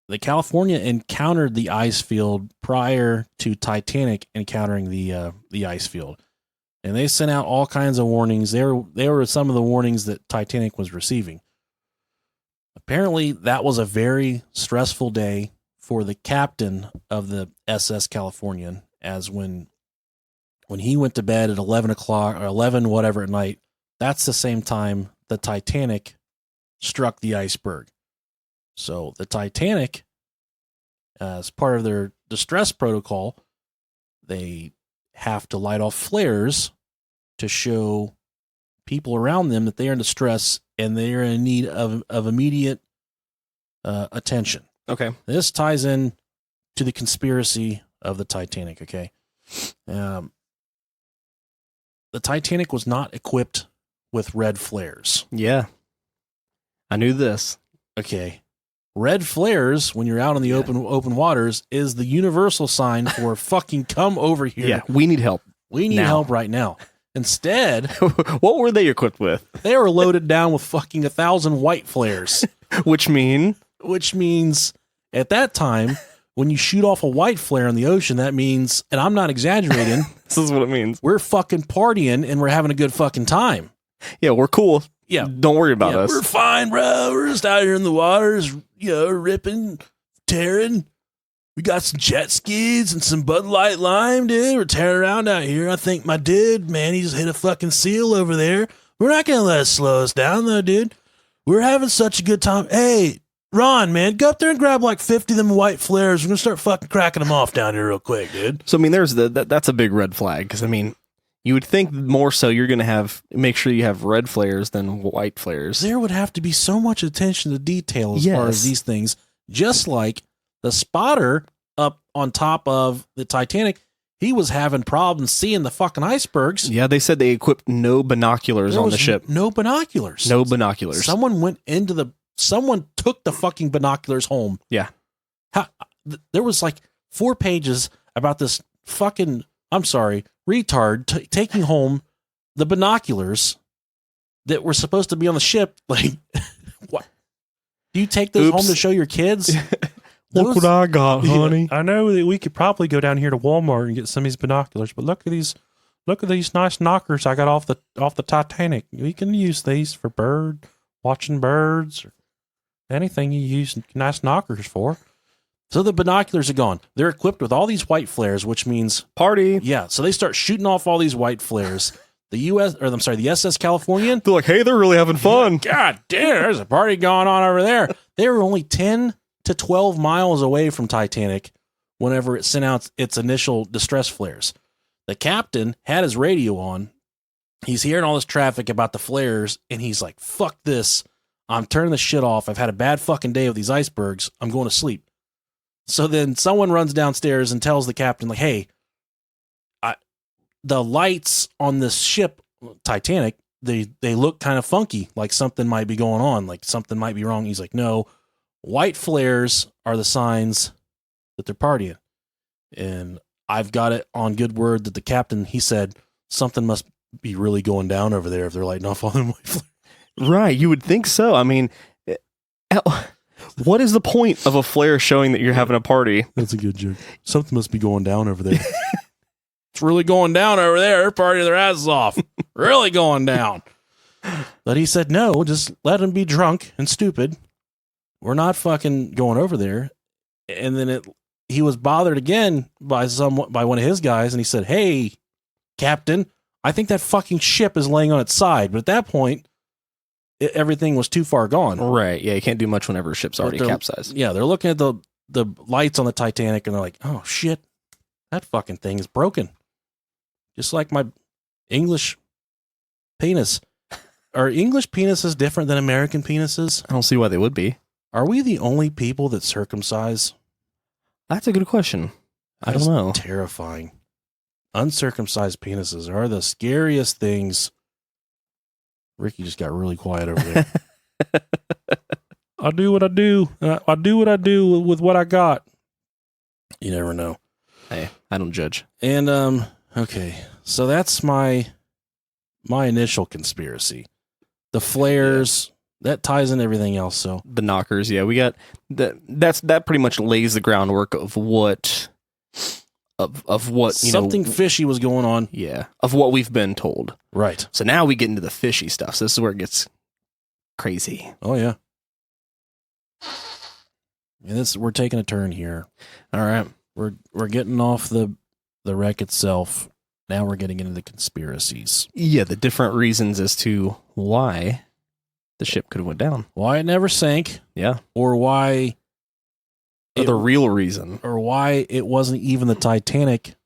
the California encountered the ice field prior to Titanic encountering the ice field, and they sent out all kinds of warnings. They were some of the warnings that Titanic was receiving. Apparently, that was a very stressful day for the captain of the SS Californian, as when he went to bed at 11 o'clock or 11 whatever at night, that's the same time the Titanic struck the iceberg. So the Titanic, as part of their distress protocol, they have to light off flares to show people around them that they are in distress and they are in need of immediate attention. Okay. This ties in to the conspiracy of the Titanic, okay? The Titanic was not equipped with red flares. Yeah. I knew this. Okay. Red flares, when you're out in the open waters, is the universal sign for fucking come over here. Yeah, we need help. We need help right now. Instead, what were they equipped with? they were loaded down with fucking 1,000 white flares. Which means at that time, when you shoot off a white flare in the ocean, that means, and I'm not exaggerating, this is what it means. We're fucking partying and we're having a good fucking time. Yeah, we're cool. Yeah. Don't worry about us. We're fine, bro. We're just out here in the waters, ripping, tearing. We got some jet skis and some Bud Light Lime, dude. We're tearing around out here. I think my dude, man, he just hit a fucking seal over there. We're not going to let it slow us down, though, dude. We're having such a good time. Hey, Ron, man, go up there and grab like 50 of them white flares. We're going to start fucking cracking them off down here real quick, dude. So, I mean, there's that's a big red flag. Because, I mean, you would think more so you're going to make sure you have red flares than white flares. There would have to be so much attention to detail as far as these things. Just like the spotter up on top of the Titanic, he was having problems seeing the fucking icebergs. Yeah, they said they equipped no binoculars on the ship. No binoculars. No binoculars. Someone took the fucking binoculars home. Yeah. There was like 4 pages about this fucking, I'm sorry, retard taking home the binoculars that were supposed to be on the ship. Like, what? Do you take those home to show your kids? Look what I got, honey. I know that we could probably go down here to Walmart and get some of these binoculars, but look at these nice knockers I got off the Titanic. We can use these for watching birds, or anything you use nice knockers for. So the binoculars are gone. They're equipped with all these white flares, which means Party. yeah. So they start shooting off all these white flares. The SS Californian. They're like, hey, they're really having fun. God damn, there's a party going on over there. They were only 10 to 12 miles away from Titanic whenever it sent out its initial distress flares. The captain had his radio on. He's hearing all this traffic about the flares, and he's like, fuck this. I'm turning the shit off. I've had a bad fucking day with these icebergs. I'm going to sleep. So then someone runs downstairs and tells the captain, like, hey, the lights on this ship, Titanic, they look kind of funky, like something might be going on, like something might be wrong. He's like, no, white flares are the signs that they're partying. And I've got it on good word that the captain, he said, something must be really going down over there if they're lighting off all them white flares. Right. You would think so. I mean, what is the point of a flare showing that you're having a party? That's a good joke. Something must be going down over there. It's really going down over there. They're partying their asses off. Really going down. But he said, no, just let them be drunk and stupid. We're not fucking going over there. And then he was bothered again by one of his guys, and he said, hey, Captain, I think that fucking ship is laying on its side. But at that point, everything was too far gone. Right. Yeah, you can't do much whenever a ship's already capsized. Yeah, they're looking at the lights on the Titanic, and they're like, oh, shit, that fucking thing is broken. Just like my English penis. Are English penises different than American penises? I don't see why they would be. Are we the only people that circumcise? That's a good question. I don't know. Terrifying. Uncircumcised penises are the scariest things. Ricky just got really quiet over there. I do what I do. I do what I do with what I got. You never know. Hey, I don't judge. And, okay. So that's my initial conspiracy. The flares, that ties in everything else. So the knockers, yeah, we got that pretty much lays the groundwork of what something fishy was going on. Yeah, of what we've been told. Right. So now we get into the fishy stuff. So this is where it gets crazy. Oh yeah. And we're taking a turn here. All right. We're getting off the wreck itself. Now we're getting into the conspiracies. Yeah, the different reasons as to why the ship could have went down. Why it never sank. Yeah. Or why the real reason. Or why it wasn't even the Titanic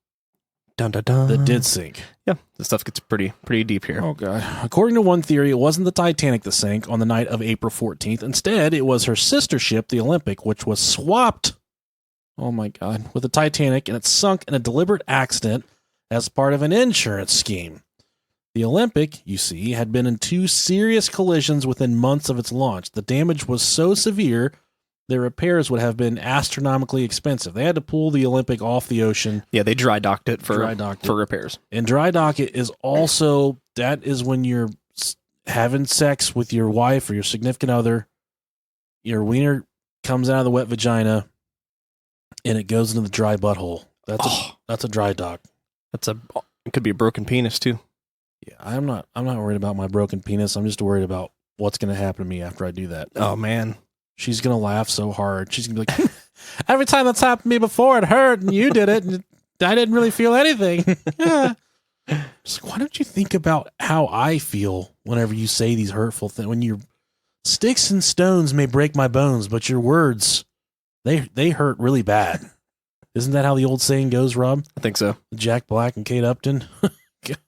that did sink. Yeah, this stuff gets pretty deep here. Oh, God. According to one theory, it wasn't the Titanic that sank on the night of April 14th. Instead, it was her sister ship, the Olympic, which was swapped, oh my God, with the Titanic, and it sunk in a deliberate accident as part of an insurance scheme. The Olympic, you see, had been in 2 serious collisions within months of its launch. The damage was so severe, their repairs would have been astronomically expensive. They had to pull the Olympic off the ocean. Yeah, they dry docked it for repairs. And dry dock it is also, that is when you're having sex with your wife or your significant other, your wiener comes out of the wet vagina, and it goes into the dry butthole. That's a dry dock. It could be a broken penis too. Yeah, I'm not worried about my broken penis. I'm just worried about what's going to happen to me after I do that. Oh man, she's going to laugh so hard. She's going to be like, every time that's happened to me before, it hurt, and you did it, and I didn't really feel anything. Yeah. Just like, why don't you think about how I feel whenever you say these hurtful things? When your sticks and stones may break my bones, but your words, they hurt really bad. Isn't that how the old saying goes, Rob? I think so. Jack Black and Kate Upton. God.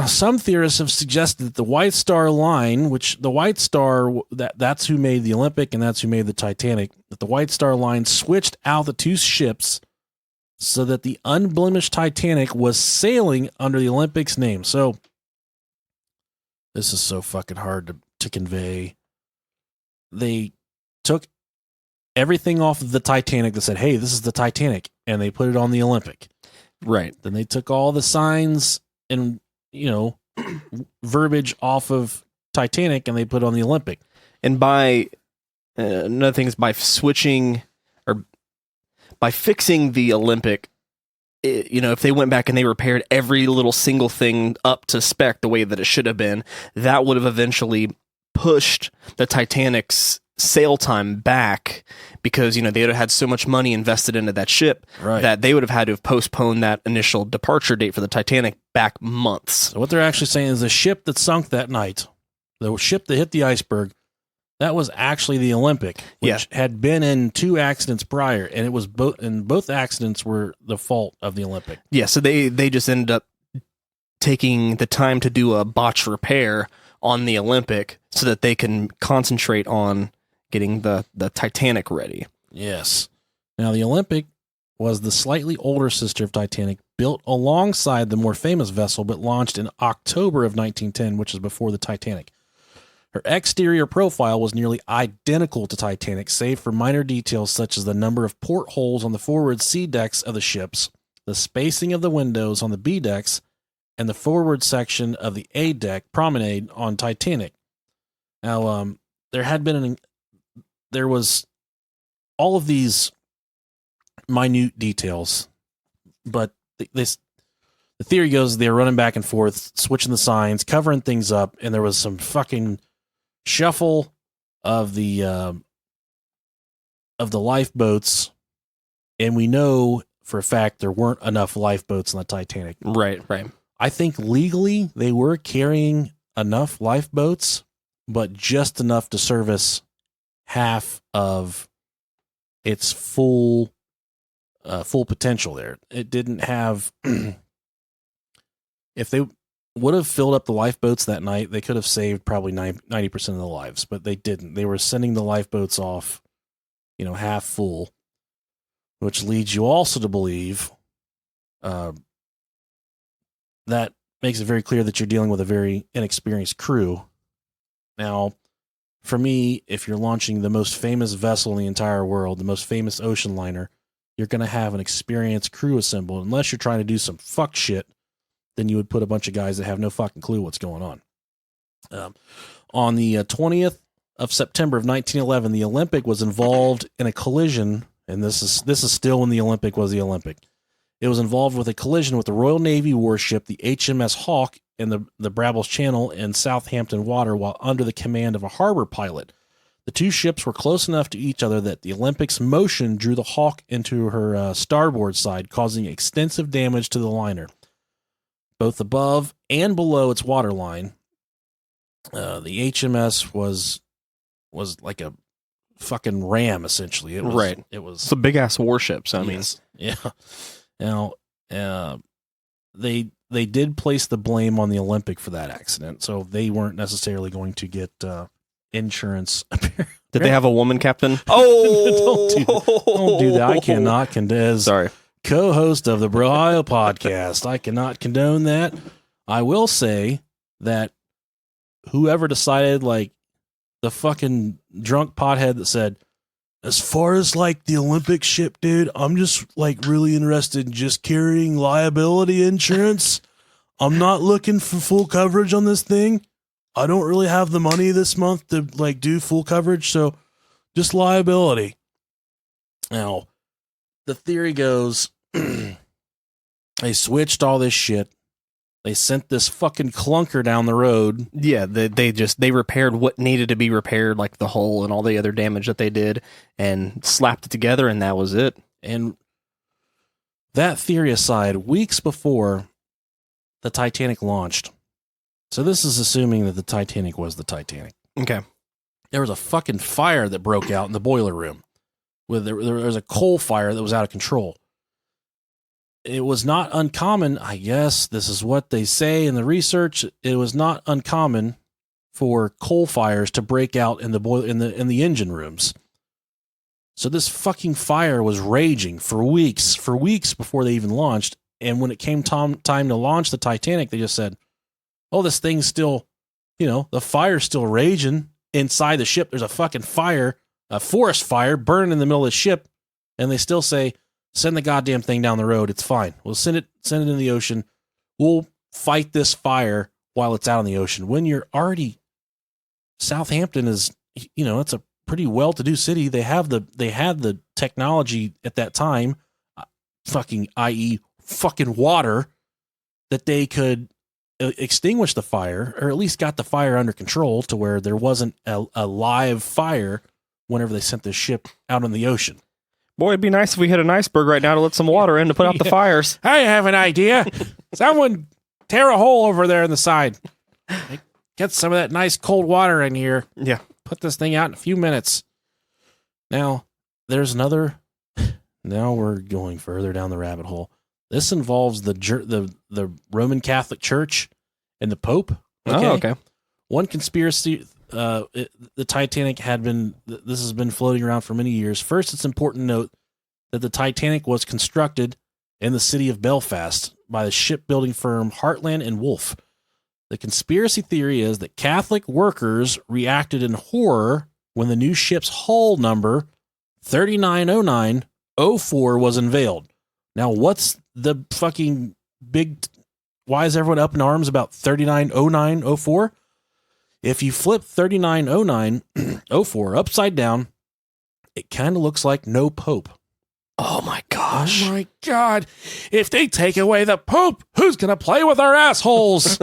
Some theorists have suggested that the White Star Line, which the White Star, that's who made the Olympic and that's who made the Titanic, that the White Star Line switched out the 2 ships so that the unblemished Titanic was sailing under the Olympic's name. So this is so fucking hard to convey. They took everything off of the Titanic that said, hey, this is the Titanic, and they put it on the Olympic. Right. Then they took all the signs and, verbiage off of Titanic, and they put it on the Olympic. And by another thing is by switching or by fixing the Olympic, if they went back and they repaired every little single thing up to spec the way that it should have been, that would have eventually pushed the Titanic's sail time back because, they would have had so much money invested into that ship that they would have had to have postponed that initial departure date for the Titanic back months. So what they're actually saying is the ship that sunk that night, the ship that hit the iceberg, that was actually the Olympic, which had been in 2 accidents prior, and it was both accidents were the fault of the Olympic. Yeah, so they just ended up taking the time to do a botch repair on the Olympic so that they can concentrate on getting the Titanic ready. Yes. Now, the Olympic was the slightly older sister of Titanic, built alongside the more famous vessel, but launched in October of 1910, which is before the Titanic. Her exterior profile was nearly identical to Titanic, save for minor details such as the number of portholes on the forward sea decks of the ships, the spacing of the windows on the B decks, and the forward section of the A deck promenade on Titanic. Now, there was all of these minute details, but the theory goes they were running back and forth, switching the signs, covering things up, and there was some fucking shuffle of the lifeboats, and we know for a fact there weren't enough lifeboats on the Titanic. Right. I think legally they were carrying enough lifeboats, but just enough to service half of its full potential there. It didn't have if they would have filled up the lifeboats that night, they could have saved probably 90% of the lives, but they didn't. They were sending the lifeboats off, half full, which leads you also to believe that makes it very clear that you're dealing with a very inexperienced crew. Now, for me, if you're launching the most famous vessel in the entire world, the most famous ocean liner, you're going to have an experienced crew assembled. Unless you're trying to do some fuck shit, then you would put a bunch of guys that have no fucking clue what's going on. On the 20th of September of 1911, the Olympic was involved in a collision, and this is still when the Olympic was the Olympic. It was involved with a collision with the Royal Navy warship, the HMS Hawk, in the Brabble's Channel in Southampton water while under the command of a harbor pilot. The two ships were close enough to each other that the Olympic's motion drew the Hawk into her starboard side, causing extensive damage to the liner, both above and below its waterline. The HMS was like a fucking ram, essentially. It was, It was it's a big ass warship. So yeah. Now, they did place the blame on the Olympic for that accident, so they weren't necessarily going to get insurance. Did they have a woman captain? Don't do that. I cannot condone. Sorry. Co-host of the Brohio podcast, I cannot condone that. I will say that whoever decided, like the fucking drunk pothead that said, as far as like the Olympic ship, dude, I'm just like really interested in just carrying liability insurance. I'm not looking for full coverage on this thing. I don't really have the money this month to like do full coverage, so just liability. Now, the theory goes they switched all this shit. They sent this fucking clunker down the road. Yeah, they repaired what needed to be repaired, like the hull and all the other damage that they did, and slapped it together, and that was it. And that theory aside, weeks before the Titanic launched, so this is assuming that the Titanic was the Titanic. Okay. There was a fucking fire that broke out in the boiler room. There was a coal fire that was out of control. It was not uncommon, I guess, this is what they say in the research, it was not uncommon for coal fires to break out in the engine rooms. So this fucking fire was raging for weeks before they even launched, and when it came time to launch the Titanic, they just said, "Oh, this thing's still, the fire's still raging inside the ship. There's a fucking fire, a forest fire burning in the middle of the ship," and they still say, "Send the goddamn thing down the road. It's fine. We'll send it in the ocean. We'll fight this fire while it's out in the ocean." When you're already, Southampton is, it's a pretty well-to-do city. They had the technology at that time, i.e. fucking water, that they could extinguish the fire, or at least got the fire under control to where there wasn't a live fire whenever they sent this ship out on the ocean. Boy, it'd be nice if we hit an iceberg right now to let some water in to put out the fires. I have an idea. Someone tear a hole over there in the side. Get some of that nice cold water in here. Yeah. Put this thing out in a few minutes. Now, there's another. Now we're going further down the rabbit hole. This involves the Roman Catholic Church and the Pope. Okay. Oh, okay. One conspiracy, the Titanic this has been floating around for many years. First, it's important to note that the Titanic was constructed in the city of Belfast by the shipbuilding firm Heartland and Wolff. The conspiracy theory is that Catholic workers reacted in horror when the new ship's hull number 390904 was unveiled. Now, what's the fucking big... Why is everyone up in arms about 390904? If you flip 390904 upside down, it kind of looks like no Pope. Oh my gosh. Oh my God. If they take away the Pope, who's going to play with our assholes?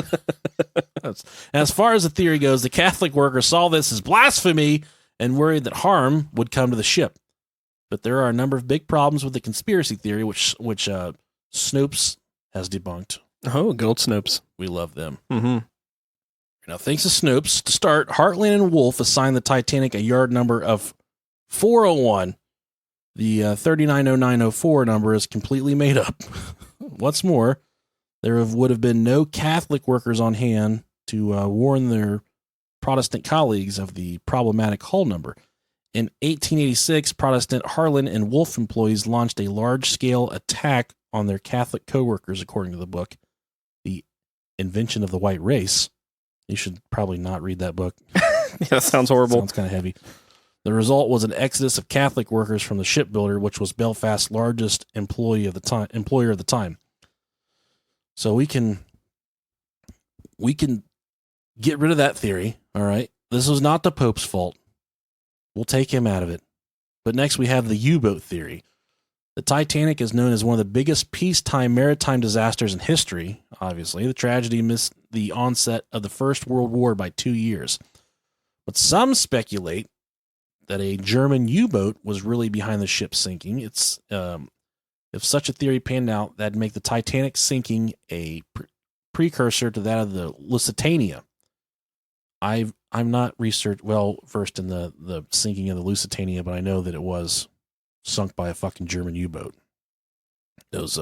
As far as the theory goes, the Catholic workers saw this as blasphemy and worried that harm would come to the ship. But there are a number of big problems with the conspiracy theory, which Snopes has debunked. Oh, good old Snopes. We love them. Mm-hmm. Now, thanks to Snopes, to start, Heartland and Wolff assigned the Titanic a yard number of 401. The 390904 number is completely made up. What's more, there would have been no Catholic workers on hand to warn their Protestant colleagues of the problematic hull number. In 1886, Protestant Heartland and Wolff employees launched a large-scale attack on their Catholic co-workers, according to the book, The Invention of the White Race. You should probably not read that book. Yeah, that sounds horrible. Sounds kind of heavy. The result was an exodus of Catholic workers from the shipbuilder, which was Belfast's largest employer of the time. So we can get rid of that theory. All right. This was not the Pope's fault. We'll take him out of it. But next we have the U-boat theory. The Titanic is known as one of the biggest peacetime maritime disasters in history. Obviously, the tragedy missed the onset of the First World War by 2 years. But some speculate that a German U-boat was really behind the ship sinking. If such a theory panned out, that'd make the Titanic sinking a precursor to that of the Lusitania. I'm not versed in the sinking of the Lusitania, but I know that it was sunk by a fucking German U-boat. Those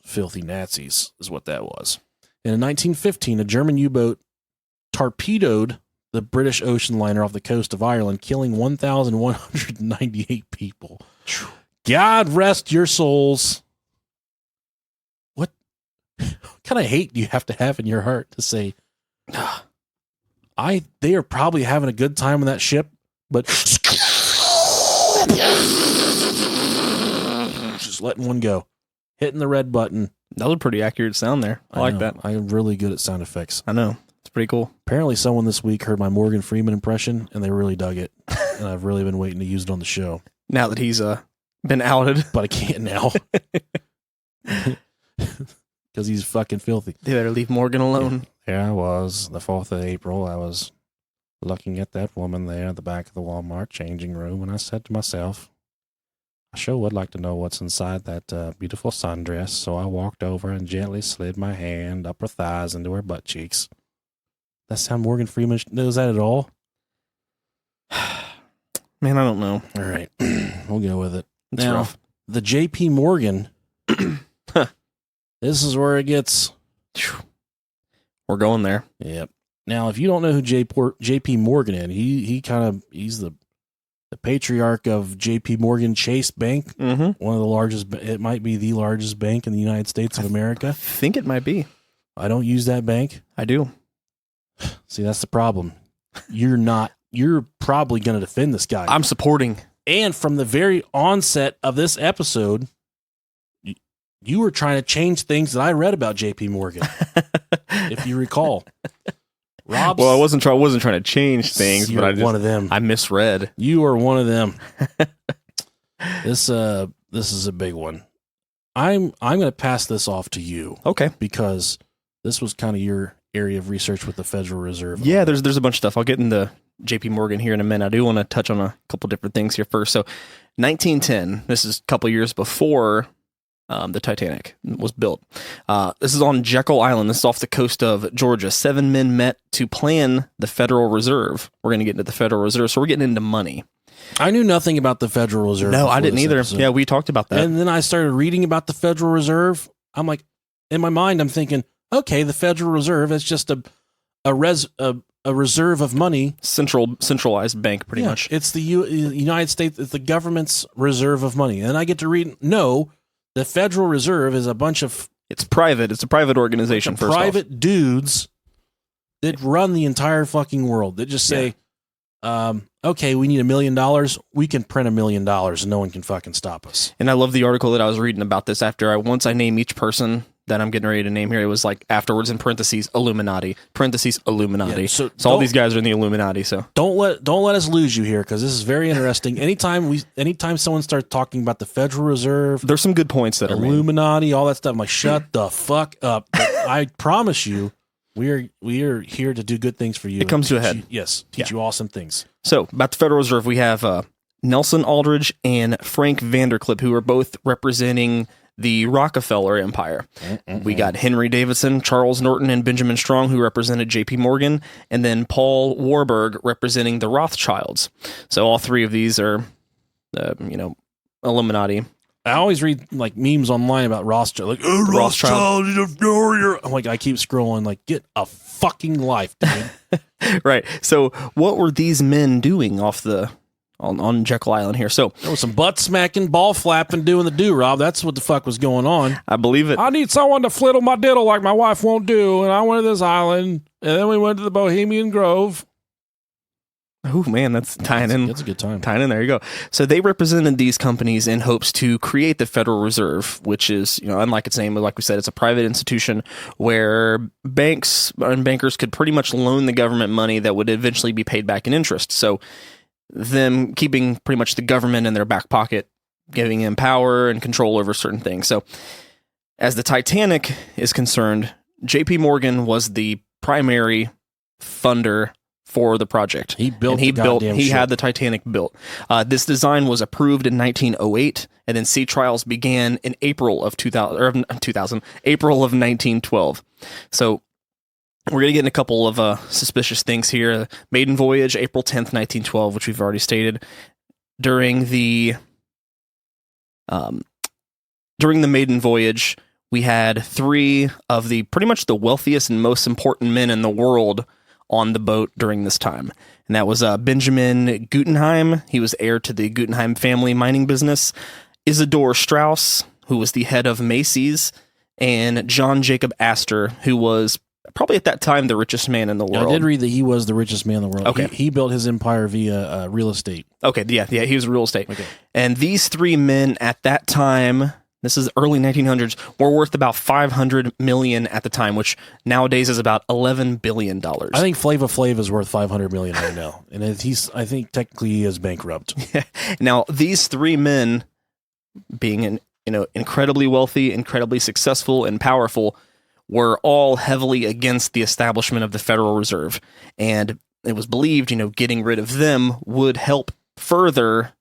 filthy Nazis is what that was. And in 1915, a German U-boat torpedoed the British oceanliner off the coast of Ireland, killing 1,198 people. God rest your souls. What kind of hate do you have to have in your heart to say, they are probably having a good time on that ship, but just letting one go, hitting the red button. That was a pretty accurate sound there. I like that. I'm really good at sound effects. I know. It's pretty cool. Apparently someone this week heard my Morgan Freeman impression and they really dug it. And I've really been waiting to use it on the show. Now that he's been outed. But I can't now. Because he's fucking filthy. They better leave Morgan alone. Here I was, the 4th of April. I was looking at that woman there at the back of the Walmart changing room, and I said to myself, I sure would like to know what's inside that beautiful sundress. So I walked over and gently slid my hand up her thighs into her butt cheeks. That's how Morgan Freeman knows that at all? Man, I don't know. All right. We'll go with it. It's now, rough. The J.P. Morgan. This is where it gets... We're going there. Yep. Now, if you don't know who J.P. Morgan is, he's the patriarch of J.P. Morgan Chase Bank, one of the largest. It might be the largest bank in the United States of America. I think it might be. I don't use that bank. I do. See, that's the problem. You're not. You're probably going to defend this guy. I'm supporting. And from the very onset of this episode, you were trying to change things that I read about J.P. Morgan, if you recall. Well, I wasn't trying to change things, You're but one of them. I misread. You are one of them. This is a big one. I'm going to pass this off to you. Okay. Because this was kind of your area of research with the Federal Reserve. Yeah, there's a bunch of stuff. I'll get into J.P. Morgan here in a minute. I do want to touch on a couple different things here first. So 1910, this is a couple years before the Titanic was built. This is on Jekyll Island. This is off the coast of Georgia. 7 men met to plan the Federal Reserve. We're going to get into the Federal Reserve, so we're getting into money. I knew nothing about the Federal Reserve. No, I before didn't this either. episode. Yeah, we talked about that. And then I started reading about the Federal Reserve. I'm like, in my mind, I'm thinking, okay, the Federal Reserve is just a reserve of money. Centralized bank, pretty much. It's the United States, it's the government's reserve of money. And I get to read, no, the Federal Reserve is a bunch of It's private. It's a private organization, first private dudes that run the entire fucking world that just say, okay, we need $1 million. We can print $1 million and no one can fucking stop us. And I love the article that I was reading about this after once I name each person that I'm getting ready to name here. It was like afterwards in parentheses, Illuminati, Illuminati. Yeah, so all don't- these guys are in the Illuminati. So Don't let us lose you here because this is very interesting. Anytime someone starts talking about the Federal Reserve, there's some good points that are made. Illuminati, all that stuff, I'm like, shut the fuck up. But I promise you, we are here to do good things for you. It comes to a head. Teach you awesome things. So about the Federal Reserve, we have Nelson Aldrich and Frank Vanderclip, who are both representing the Rockefeller Empire. We got Henry Davidson, Charles Norton, and Benjamin Strong, who represented J.P. Morgan, and then Paul Warburg representing the Rothschilds. So all three of these are, Illuminati. I always read like memes online about Rothschild, like Rothschild. I'm like, I keep scrolling, like, get a fucking life, dude. Right. So what were these men doing on Jekyll Island here? So There was some butt smacking, ball flapping, doing the do, Rob. That's what the fuck was going on. I believe it. I need someone to fliddle my diddle like my wife won't do. And I went to this island, and then we went to the Bohemian Grove. Oh man, that's tying in. That's a good time. Tying in. There you go. So they represented these companies in hopes to create the Federal Reserve, which is, unlike its name, like we said, it's a private institution where banks and bankers could pretty much loan the government money that would eventually be paid back in interest. So them keeping pretty much the government in their back pocket, giving them power and control over certain things. So as the Titanic is concerned, J.P. Morgan was the primary funder for the project. He built He ship. had the Titanic built. This design was approved in 1908, and then sea trials began in April of 1912. So we're going to get in a couple of suspicious things here. Maiden voyage, April 10th, 1912, which we've already stated. During the maiden voyage, we had 3 of the pretty much the wealthiest and most important men in the world on the boat during this time. And that was Benjamin Guggenheim. He was heir to the Guggenheim family mining business. Isidore Strauss, who was the head of Macy's, and John Jacob Astor, who was probably at that time the richest man in the world. I did read that he was the richest man in the world. Okay. He built his empire via real estate. Okay, yeah, he was real estate. Okay. And these 3 men at that time, this is early 1900s, were worth about $500 million at the time, which nowadays is about $11 billion. I think Flava Flav is worth $500 million right now, and I think technically he is bankrupt. Now, these 3 men, being incredibly wealthy, incredibly successful, and powerful, were all heavily against the establishment of the Federal Reserve, and it was believed, getting rid of them would help further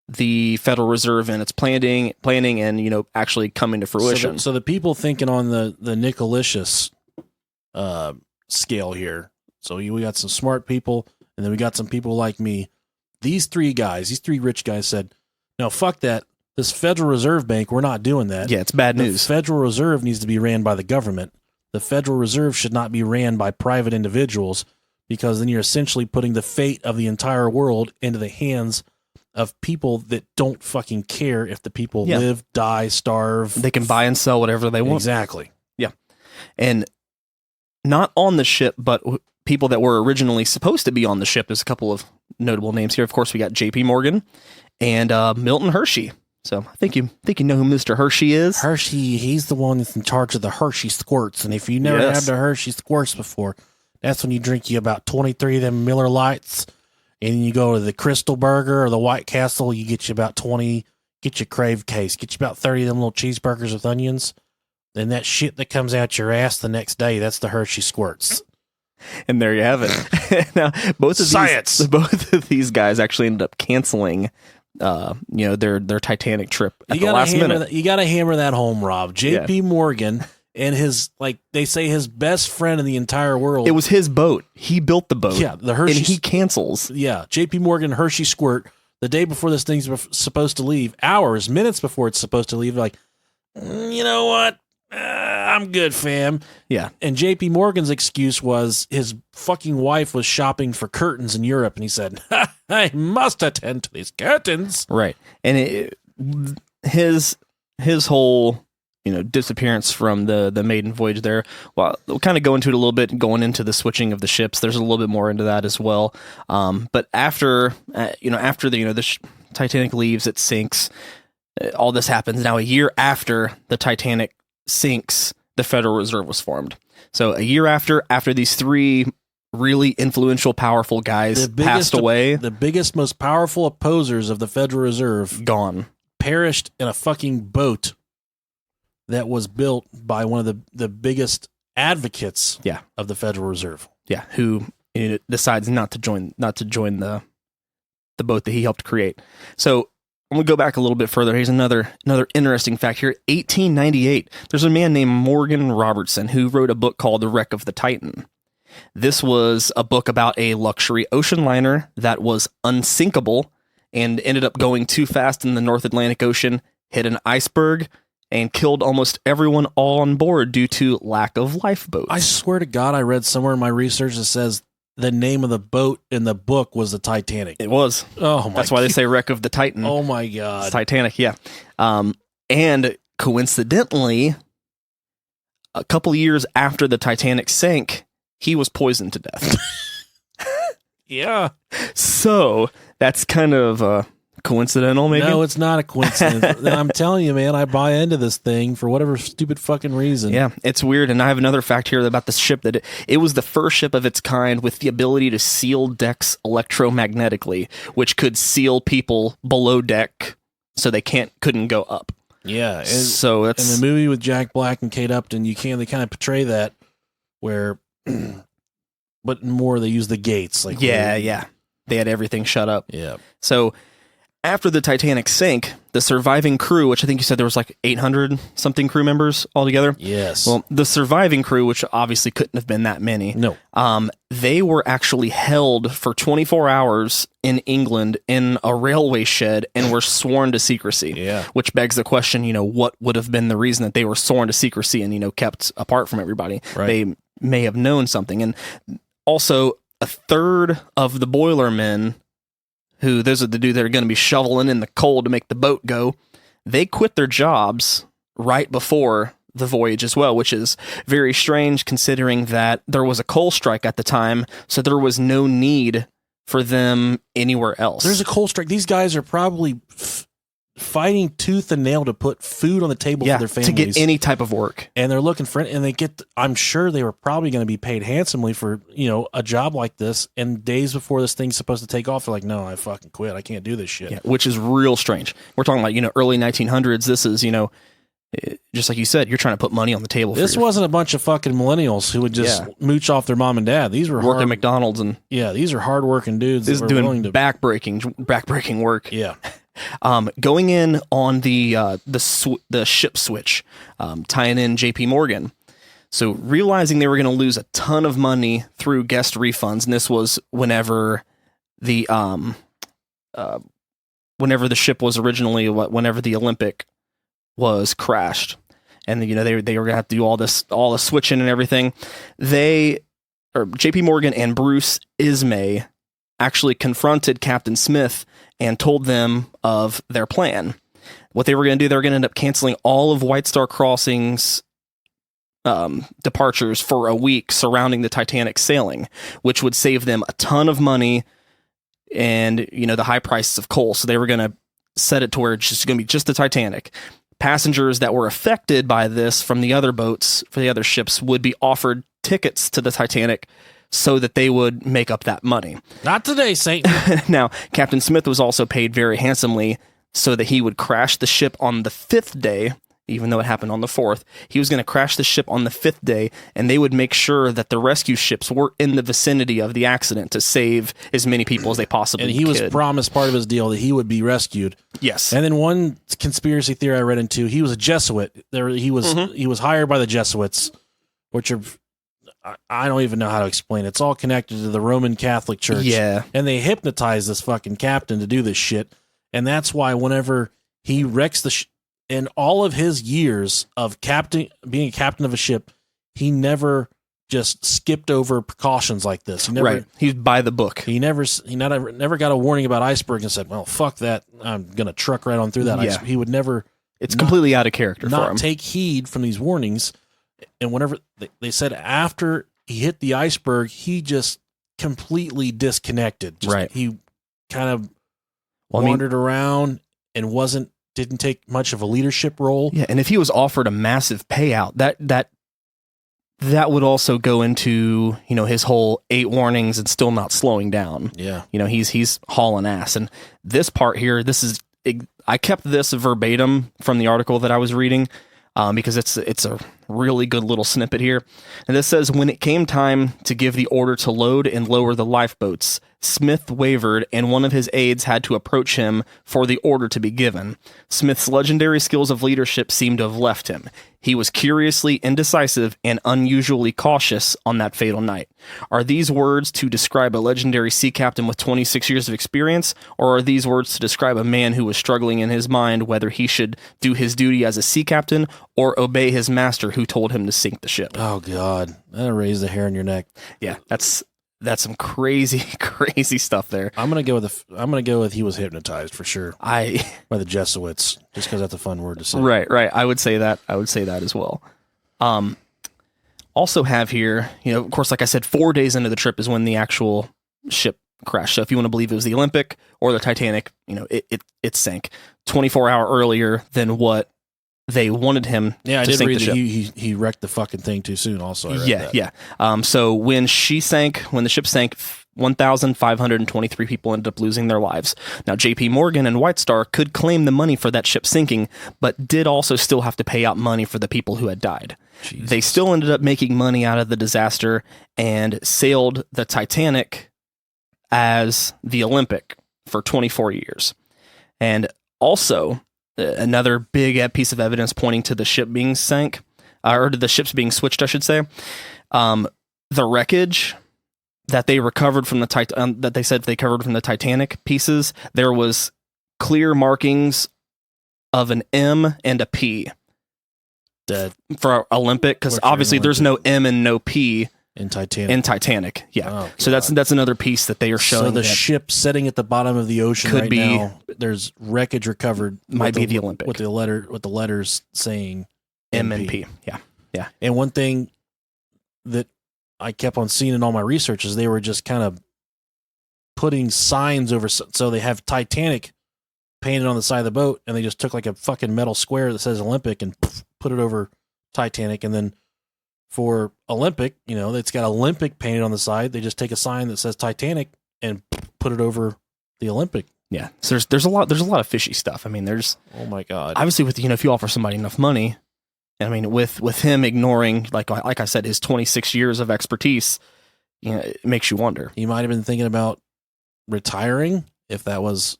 the Federal Reserve and its planning and, actually coming to fruition. So the people thinking on the Nicolicious scale here. So we got some smart people, and then we got some people like me. These 3 rich guys said, no, fuck that. This Federal Reserve Bank, we're not doing that. Yeah, it's bad news. The Federal Reserve needs to be ran by the government. The Federal Reserve should not be ran by private individuals, because then you're essentially putting the fate of the entire world into the hands of people that don't fucking care if the people live, die, starve. They can buy and sell whatever they want. Exactly. Yeah. And not on the ship, but people that were originally supposed to be on the ship. There's a couple of notable names here. Of course, we got J.P. Morgan and Milton Hershey. So I think you know who Mr. Hershey is. Hershey, he's the one that's in charge of the Hershey Squirts. And if you never had the Hershey Squirts before, that's when you drink you about 23 of them Miller Lights, and you go to the Crystal Burger or the White Castle, you get you about 20, get your Crave case, get you about 30 of them little cheeseburgers with onions. Then that shit that comes out your ass the next day, that's the Hershey Squirts. And there you have it. Now, both of these guys actually ended up canceling, their Titanic trip at the last minute. You got to hammer that home, Rob. J.P. Morgan and his, they say his best friend in the entire world. It was his boat. He built the boat. Yeah, the Hershey. And he cancels. Yeah, J.P. Morgan Hershey Squirt. The day before this thing's supposed to leave, minutes before it's supposed to leave, like, you know what? I'm good, fam. Yeah. And JP Morgan's excuse was his fucking wife was shopping for curtains in Europe, and he said, I must attend to these curtains. Right. And his whole, disappearance from the maiden voyage there, well, we'll kind of go into it a little bit, going into the switching of the ships. There's a little bit more into that as well. But after the Titanic leaves, it sinks. All this happens. Now, a year after the Titanic sinks, the Federal Reserve was formed. So a year after these three really influential, powerful guys passed away, the biggest, most powerful opposers of the Federal Reserve gone, perished in a fucking boat that was built by one of the biggest advocates of the Federal Reserve. Yeah, who decides not to join the boat that he helped create. So I'm going to go back a little bit further. Here's another interesting fact here. 1898, there's a man named Morgan Robertson who wrote a book called The Wreck of the Titan. This was a book about a luxury ocean liner that was unsinkable and ended up going too fast in the North Atlantic Ocean, hit an iceberg, and killed almost everyone on board due to lack of lifeboats. I swear to God, I read somewhere in my research that says the name of the boat in the book was the Titanic. It was. Oh my! That's why they say Wreck of the Titan. Oh my God! It's Titanic, yeah. And coincidentally, a couple years after the Titanic sank, he was poisoned to death. Yeah. So that's kind of coincidental, maybe? No, it's not a coincidence. I'm telling you, man, I buy into this thing for whatever stupid fucking reason. Yeah, it's weird. And I have another fact here about this ship, that it was the first ship of its kind with the ability to seal decks electromagnetically, which could seal people below deck so they couldn't go up. Yeah. So in the movie with Jack Black and Kate Upton, they kind of portray that where, but more they use the gates. Like yeah. They had everything shut up. Yeah. So after the Titanic sank, the surviving crew, which I think you said there was like 800 something crew members altogether. Yes. Well, the surviving crew, which obviously couldn't have been that many. No. They were actually held for 24 hours in England in a railway shed and were sworn to secrecy. Yeah. Which begs the question, what would have been the reason that they were sworn to secrecy and, kept apart from everybody? Right. They may have known something. And also, a third of the boilermen, who those are the dudes that are going to be shoveling in the coal to make the boat go, they quit their jobs right before the voyage as well, which is very strange considering that there was a coal strike at the time, so there was no need for them anywhere else. There's a coal strike. These guys are probably fighting tooth and nail to put food on the table for their families. To get any type of work. And they're looking for it, and I'm sure they were probably going to be paid handsomely for, a job like this. And days before this thing's supposed to take off, they're like, no, I fucking quit. I can't do this shit. Yeah, which is real strange. We're talking like, early 1900s. This is, just like you said, you're trying to put money on the table. This wasn't a bunch of fucking millennials who would just mooch off their mom and dad. These were working at McDonald's and these are hardworking dudes. This is doing backbreaking work. Yeah. Going in on the ship switch, tying in JP Morgan. So realizing they were going to lose a ton of money through guest refunds, and this was whenever the ship was originally, whenever the Olympic was crashed, and they were going to have to do all the switching and everything. JP Morgan and Bruce Ismay actually confronted Captain Smith and told them of their plan. What they were going to do, they were going to end up canceling all of White Star Crossing's departures for a week surrounding the Titanic sailing, which would save them a ton of money and, the high prices of coal. So they were going to set it to where it's just going to be just the Titanic. Passengers that were affected by this from the other boats, for the other ships, would be offered tickets to the Titanic so that they would make up that money. Not today, Satan. Now, Captain Smith was also paid very handsomely so that he would crash the ship on the 5th day even though it happened on the 4th. He was going to crash the ship on the 5th day, and they would make sure that the rescue ships were in the vicinity of the accident to save as many people as they possibly could. And he was promised part of his deal that he would be rescued. Yes. And then one conspiracy theory I read into, he was a Jesuit. He was hired by the Jesuits, which are, I don't even know how to explain it. It's all connected to the Roman Catholic Church. Yeah. And they hypnotize this fucking captain to do this shit. And that's why whenever he wrecks the in all of his years of being a captain of a ship, he never just skipped over precautions like this. He never, right. He's by the book. He never got a warning about iceberg and said, well, fuck that. I'm going to truck right on through that iceberg. He would never. It's completely out of character for him. Take heed from these warnings. And whenever they said after he hit the iceberg, he just completely disconnected. Right. He kind of wandered around and didn't take much of a leadership role. Yeah, and if he was offered a massive payout, that would also go into, his whole 8 warnings and still not slowing down. Yeah. He's hauling ass. And this part here, I kept this verbatim from the article that I was reading, because it's a really good little snippet here. And this says, when it came time to give the order to load and lower the lifeboats, Smith wavered, and one of his aides had to approach him for the order to be given. Smith's legendary skills of leadership seemed to have left him. He was curiously indecisive and unusually cautious on that fatal night. Are these words to describe a legendary sea captain with 26 years of experience, or are these words to describe a man who was struggling in his mind whether he should do his duty as a sea captain or obey his master who told him to sink the ship? Oh, God. That'll raise the hair on your neck. Yeah, that's some crazy, crazy stuff there. I'm gonna go with he was hypnotized for sure. By the Jesuits, just because that's a fun word to say. Right. I would say that as well. Also have here, of course, like I said, 4 days into the trip is when the actual ship crashed. So if you want to believe it was the Olympic or the Titanic, it sank 24 hours earlier than what they wanted him to sink read the ship. He wrecked the fucking thing too soon also. I read that. So when the ship sank, 1,523 people ended up losing their lives. Now, J.P. Morgan and White Star could claim the money for that ship sinking, but did also still have to pay out money for the people who had died. Jesus. They still ended up making money out of the disaster and sailed the Titanic as the Olympic for 24 years. And also, another big piece of evidence pointing to the ship being sank, or to the ships being switched, I should say. The wreckage that they recovered from that they said they covered from the Titanic pieces, there was clear markings of an M and a P for Olympic, because obviously there's no M and no P in Titanic. Yeah. Oh, so that's another piece that they are showing. So the ship sitting at the bottom of the ocean could be now, there's wreckage recovered. Might be the Olympic with the letters saying M and P. Yeah. And one thing that I kept on seeing in all my research is they were just kind of putting signs over. So they have Titanic painted on the side of the boat, and they just took like a fucking metal square that says Olympic and put it over Titanic, and then for Olympic, it's got Olympic painted on the side. They just take a sign that says Titanic and put it over the Olympic. Yeah. So there's a lot of fishy stuff. I mean, there's, oh my God, obviously with, if you offer somebody enough money, I mean, with him ignoring, like I said, his 26 years of expertise, it makes you wonder. He might have been thinking about retiring if that was,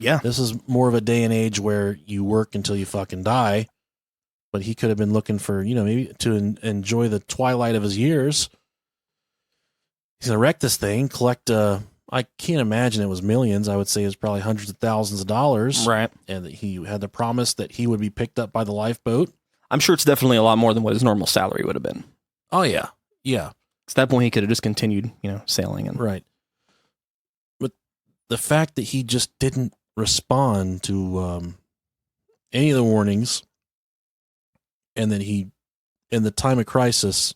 this is more of a day and age where you work until you fucking die. But he could have been looking for, maybe to enjoy the twilight of his years. He's going to wreck this thing, collect, I can't imagine it was millions. I would say it was probably hundreds of thousands of dollars. Right. And that he had the promise that he would be picked up by the lifeboat. I'm sure it's definitely a lot more than what his normal salary would have been. Oh, yeah. Yeah. At that point, he could have just continued, sailing. Right. But the fact that he just didn't respond to any of the warnings, and then he, in the time of crisis,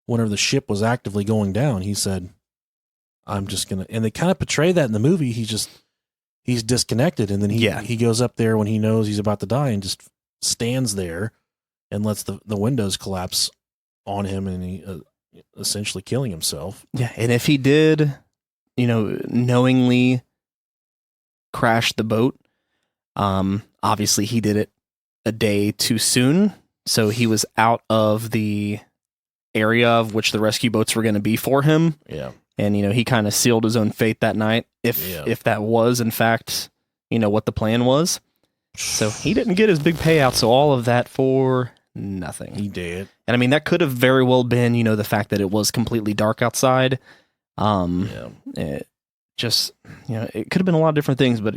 whenever the ship was actively going down, he said, I'm just going to, and they kind of portray that in the movie. He's disconnected. And then he goes up there when he knows he's about to die and just stands there and lets the windows collapse on him, and he essentially killing himself. Yeah. And if he did, knowingly crash the boat, obviously he did it a day too soon. So he was out of the area of which the rescue boats were going to be for him. Yeah. And, he kind of sealed his own fate that night, if that was, in fact, what the plan was. So he didn't get his big payout, so all of that for nothing. He did. And, I mean, that could have very well been, the fact that it was completely dark outside. It just, it could have been a lot of different things, but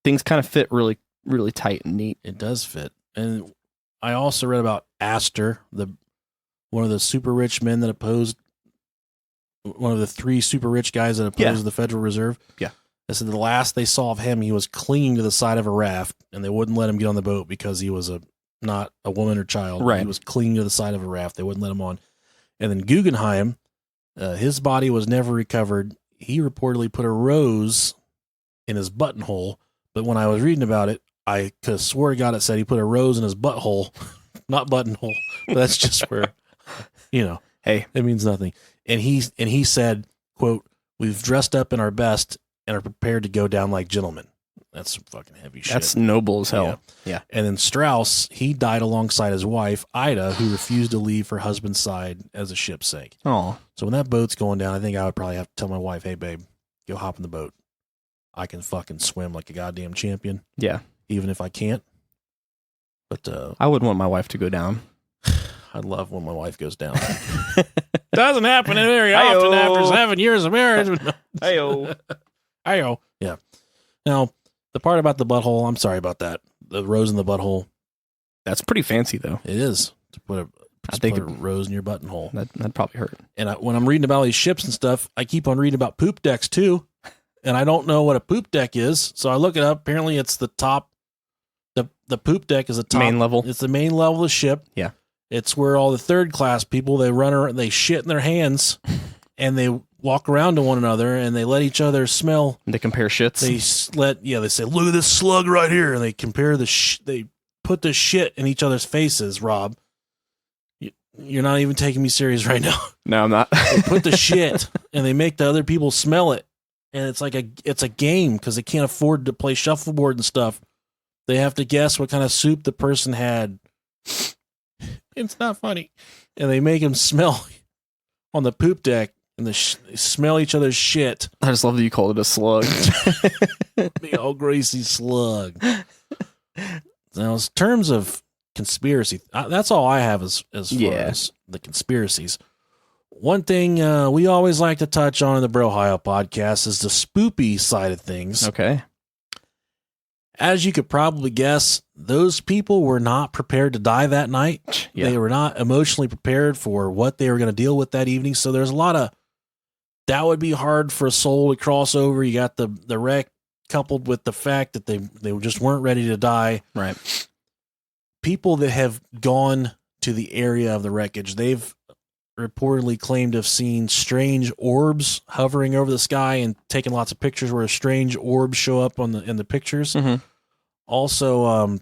things kind of fit really, really tight and neat. It does fit. And I also read about Astor, one of the super rich men that opposed, one of the 3 super rich guys that opposed the Federal Reserve. Yeah. They said the last they saw of him, he was clinging to the side of a raft, and they wouldn't let him get on the boat because he was not a woman or child. Right. He was clinging to the side of a raft. They wouldn't let him on. And then Guggenheim, his body was never recovered. He reportedly put a rose in his buttonhole, but when I was reading about it, I could have swore to God it said he put a rose in his butthole, not buttonhole. But that's just where, hey, it means nothing. And he said, quote, "We've dressed up in our best and are prepared to go down like gentlemen." That's some fucking heavy shit. that's noble as hell. Yeah. And then Strauss, he died alongside his wife, Ida, who refused to leave her husband's side as the ship sank. Oh, So when that boat's going down, I think I would probably have to tell my wife, "Hey, babe, go hop in the boat. I can fucking swim like a goddamn champion, yeah. even if I can't." But I wouldn't want my wife to go down. I love when my wife goes down. Doesn't happen very often after 7 years of marriage. Hey-o. Ayo. Yeah. Now, the part about the butthole, I'm sorry about that. The rose in the butthole. That's pretty fancy, though. It is. To put I think a rose in your buttonhole. That'd probably hurt. And when I'm reading about all these ships and stuff, I keep on reading about poop decks too. And I don't know what a poop deck is. So I look it up. Apparently it's the top. The poop deck is the top. Main level. It's the main level of the ship. Yeah. It's where all the third class people, they run around, they shit in their hands and they walk around to one another and they let each other smell. They compare shits. They say, "Look at this slug right here." And they compare they put the shit in each other's faces, Rob. You're not even taking me serious right now. No, I'm not. They put the shit and they make the other people smell it. And it's like it's a game because they can't afford to play shuffleboard and stuff. They have to guess what kind of soup the person had. It's not funny. And they make them smell on the poop deck and they smell each other's shit. I just love that you called it a slug. Big old greasy slug. Now, in terms of conspiracy, that's all I have as far as the conspiracies. One thing we always like to touch on in the Brohio podcast is the spoopy side of things. Okay. As you could probably guess, those people were not prepared to die that night. Yeah. They were not emotionally prepared for what they were going to deal with that evening. So there's a lot of, that would be hard for a soul to cross over. You got the wreck coupled with the fact that they just weren't ready to die. Right. People that have gone to the area of the wreckage, they've reportedly claimed to have seen strange orbs hovering over the sky and taken lots of pictures where strange orbs show up in the pictures. Mm-hmm. Also,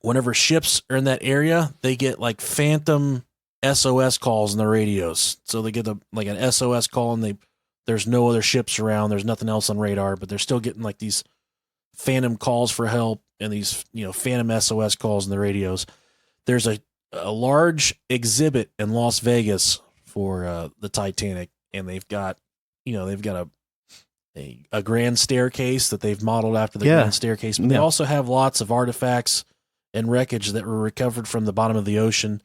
whenever ships are in that area, they get like phantom SOS calls in the radios. So they get an SOS call and there's no other ships around. There's nothing else on radar, but they're still getting like these phantom calls for help and these, phantom SOS calls in the radios. There's a large exhibit in Las Vegas for the Titanic, and they've got a grand staircase that they've modeled after the grand staircase. But they also have lots of artifacts and wreckage that were recovered from the bottom of the ocean.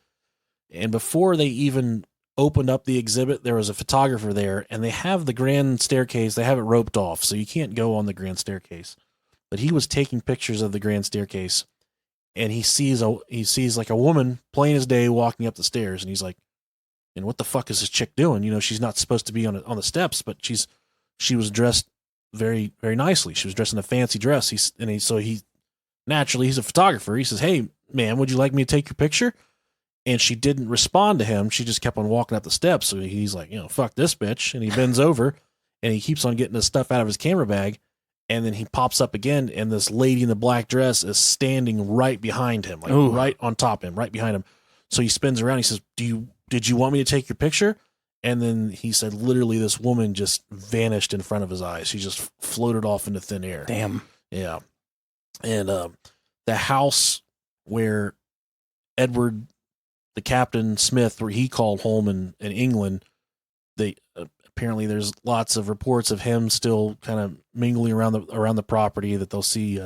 And before they even opened up the exhibit, there was a photographer there, and they have the grand staircase. They have it roped off, so you can't go on the grand staircase. But he was taking pictures of the grand staircase, and he sees like a woman plain as day walking up the stairs, and he's like, "And what the fuck is this chick doing? She's not supposed to be on the steps, but she was dressed very, very nicely. She was dressed in a fancy dress." Naturally, he's a photographer. He says, "Hey, man, would you like me to take your picture?" And she didn't respond to him. She just kept on walking up the steps. So he's like, "Fuck this bitch." And he bends over and he keeps on getting his stuff out of his camera bag. And then he pops up again, and this lady in the black dress is standing right behind him, right on top of him, right behind him. So he spins around. He says, did you want me to take your picture? And then he said, literally, this woman just vanished in front of his eyes. She just floated off into thin air. Damn. Yeah. And the house where Edward, the Captain Smith, where he called home in England, they apparently there's lots of reports of him still kind of mingling around the property, that they'll see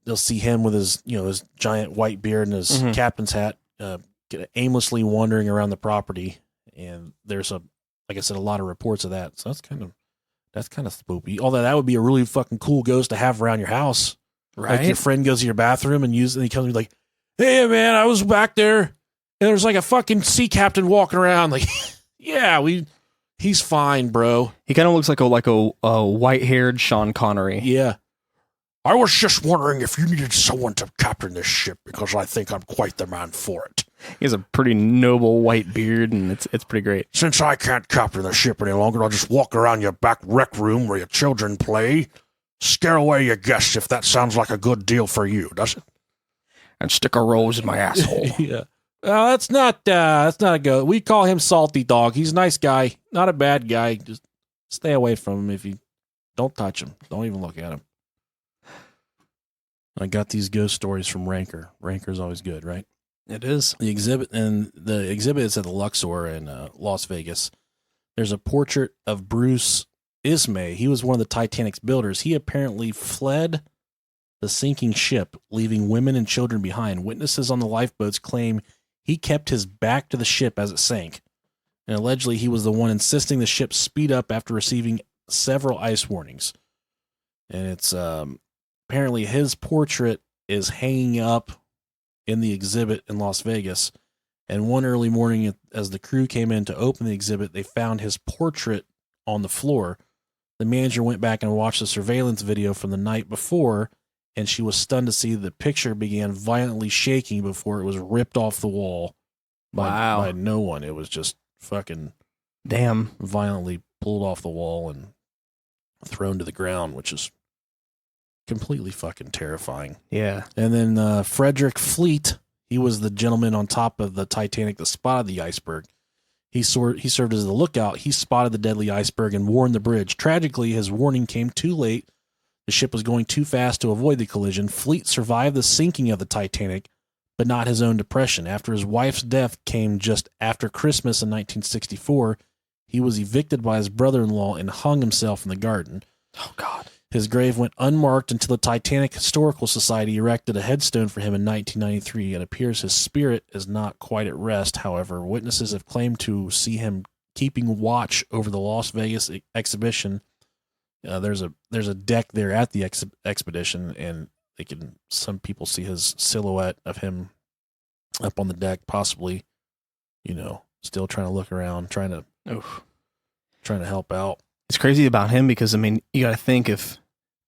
they'll see him with his his giant white beard and his captain's hat aimlessly wandering around the property. And there's like I said, a lot of reports of that. So that's kind of spoopy. Although that would be a really fucking cool ghost to have around your house. Right. Like your friend goes to your bathroom and he comes and be like, "Hey man, I was back there and there's like a fucking sea captain walking around." Like, yeah, he's fine, bro. He kind of looks like a white-haired Sean Connery. Yeah. "I was just wondering if you needed someone to captain this ship, because I think I'm quite the man for it. He has a pretty noble white beard, and it's pretty great. Since I can't captain the ship any longer, I'll just walk around your back rec room where your children play. Scare away your guests if that sounds like a good deal for you, does it?" And stick a rose in my asshole. Yeah. Well, that's not a go. We call him Salty Dog. He's a nice guy, not a bad guy. Just stay away from him. If you don't touch him, don't even look at him. I got these ghost stories from Ranker. Ranker's always good, right? It is. The exhibit is at the Luxor in Las Vegas. There's a portrait of Bruce Ismay. He was one of the Titanic's builders. He apparently fled the sinking ship, leaving women and children behind. Witnesses on the lifeboats claim he kept his back to the ship as it sank, and allegedly he was the one insisting the ship speed up after receiving several ice warnings. And it's apparently his portrait is hanging up in the exhibit in Las Vegas. And one early morning, as the crew came in to open the exhibit, they found his portrait on the floor. The manager went back and watched the surveillance video from the night before, and she was stunned to see the picture began violently shaking before it was ripped off the wall by no one. It was just fucking damn violently pulled off the wall and thrown to the ground, which is completely fucking terrifying. Yeah. And then Frederick Fleet, he was the gentleman on top of the Titanic that spotted the iceberg. He served as the lookout. He spotted the deadly iceberg and warned the bridge. Tragically, his warning came too late. The ship was going too fast to avoid the collision. Fleet survived the sinking of the Titanic, but not his own depression. After his wife's death came just after Christmas in 1964, he was evicted by his brother-in-law and hung himself in the garden. Oh, God. His grave went unmarked until the Titanic Historical Society erected a headstone for him in 1993. It appears his spirit is not quite at rest. However, witnesses have claimed to see him keeping watch over the Las Vegas exhibition. There's a deck there at the expedition, and some people see his silhouette of him up on the deck, possibly, still trying to look around, trying to help out. It's crazy about him because, I mean, you got to think, if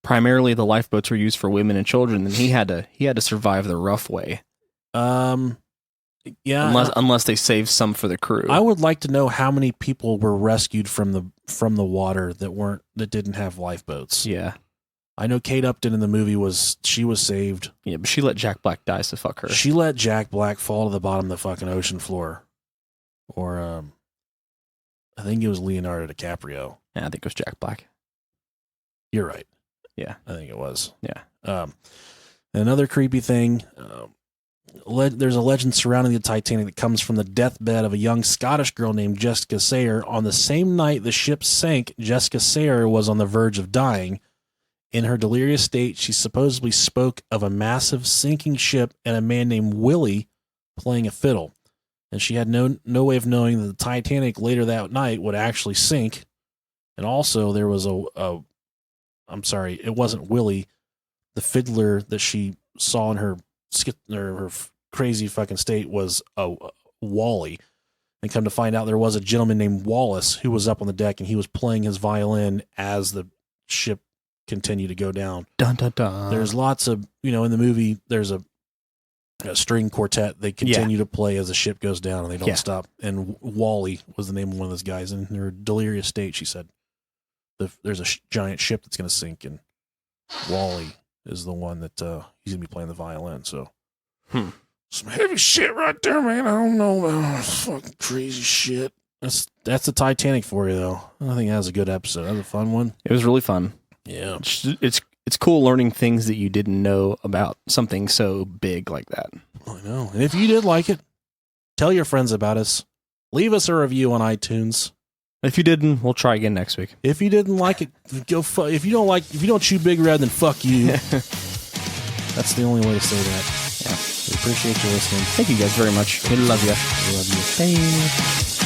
primarily the lifeboats were used for women and children, then he had to survive the rough way. Yeah. Unless they saved some for the crew. I would like to know how many people were rescued from the water that didn't have lifeboats. Yeah. I know Kate Upton in the movie was saved. Yeah, but she let Jack Black die, so fuck her. She let Jack Black fall to the bottom of the fucking ocean floor. Or I think it was Leonardo DiCaprio. Yeah, I think it was Jack Black. You're right. Yeah. I think it was. Yeah. Another creepy thing, there's a legend surrounding the Titanic that comes from the deathbed of a young Scottish girl named Jessica Sayer. On the same night the ship sank, Jessica Sayer was on the verge of dying. In her delirious state, she supposedly spoke of a massive sinking ship and a man named Willie playing a fiddle. And she had no way of knowing that the Titanic later that night would actually sink. And also there was I'm sorry, it wasn't Willie. The fiddler that she saw in her crazy fucking state was Wally. And come to find out, there was a gentleman named Wallace who was up on the deck, and he was playing his violin as the ship continued to go down. Dun, dun, dun. There's lots of, in the movie, there's a string quartet. They continue to play as the ship goes down, and they don't stop. And Wally was the name of one of those guys. In her delirious state, she said, there's a giant ship that's going to sink, and Wally is the one that he's going to be playing the violin. So some heavy shit right there, man. I don't know, man. Fucking crazy shit. That's the Titanic for you, though. I think that was a good episode. That was a fun one. It was really fun. Yeah. It's it's cool learning things that you didn't know about something so big like that. I know. And if you did like it, tell your friends about us. Leave us a review on iTunes. If you didn't, we'll try again next week. If you didn't like it, if you don't chew Big Red, then fuck you. That's the only way to say that. Yeah. We appreciate you listening. Thank you guys very much. We love you. We love you. Bye.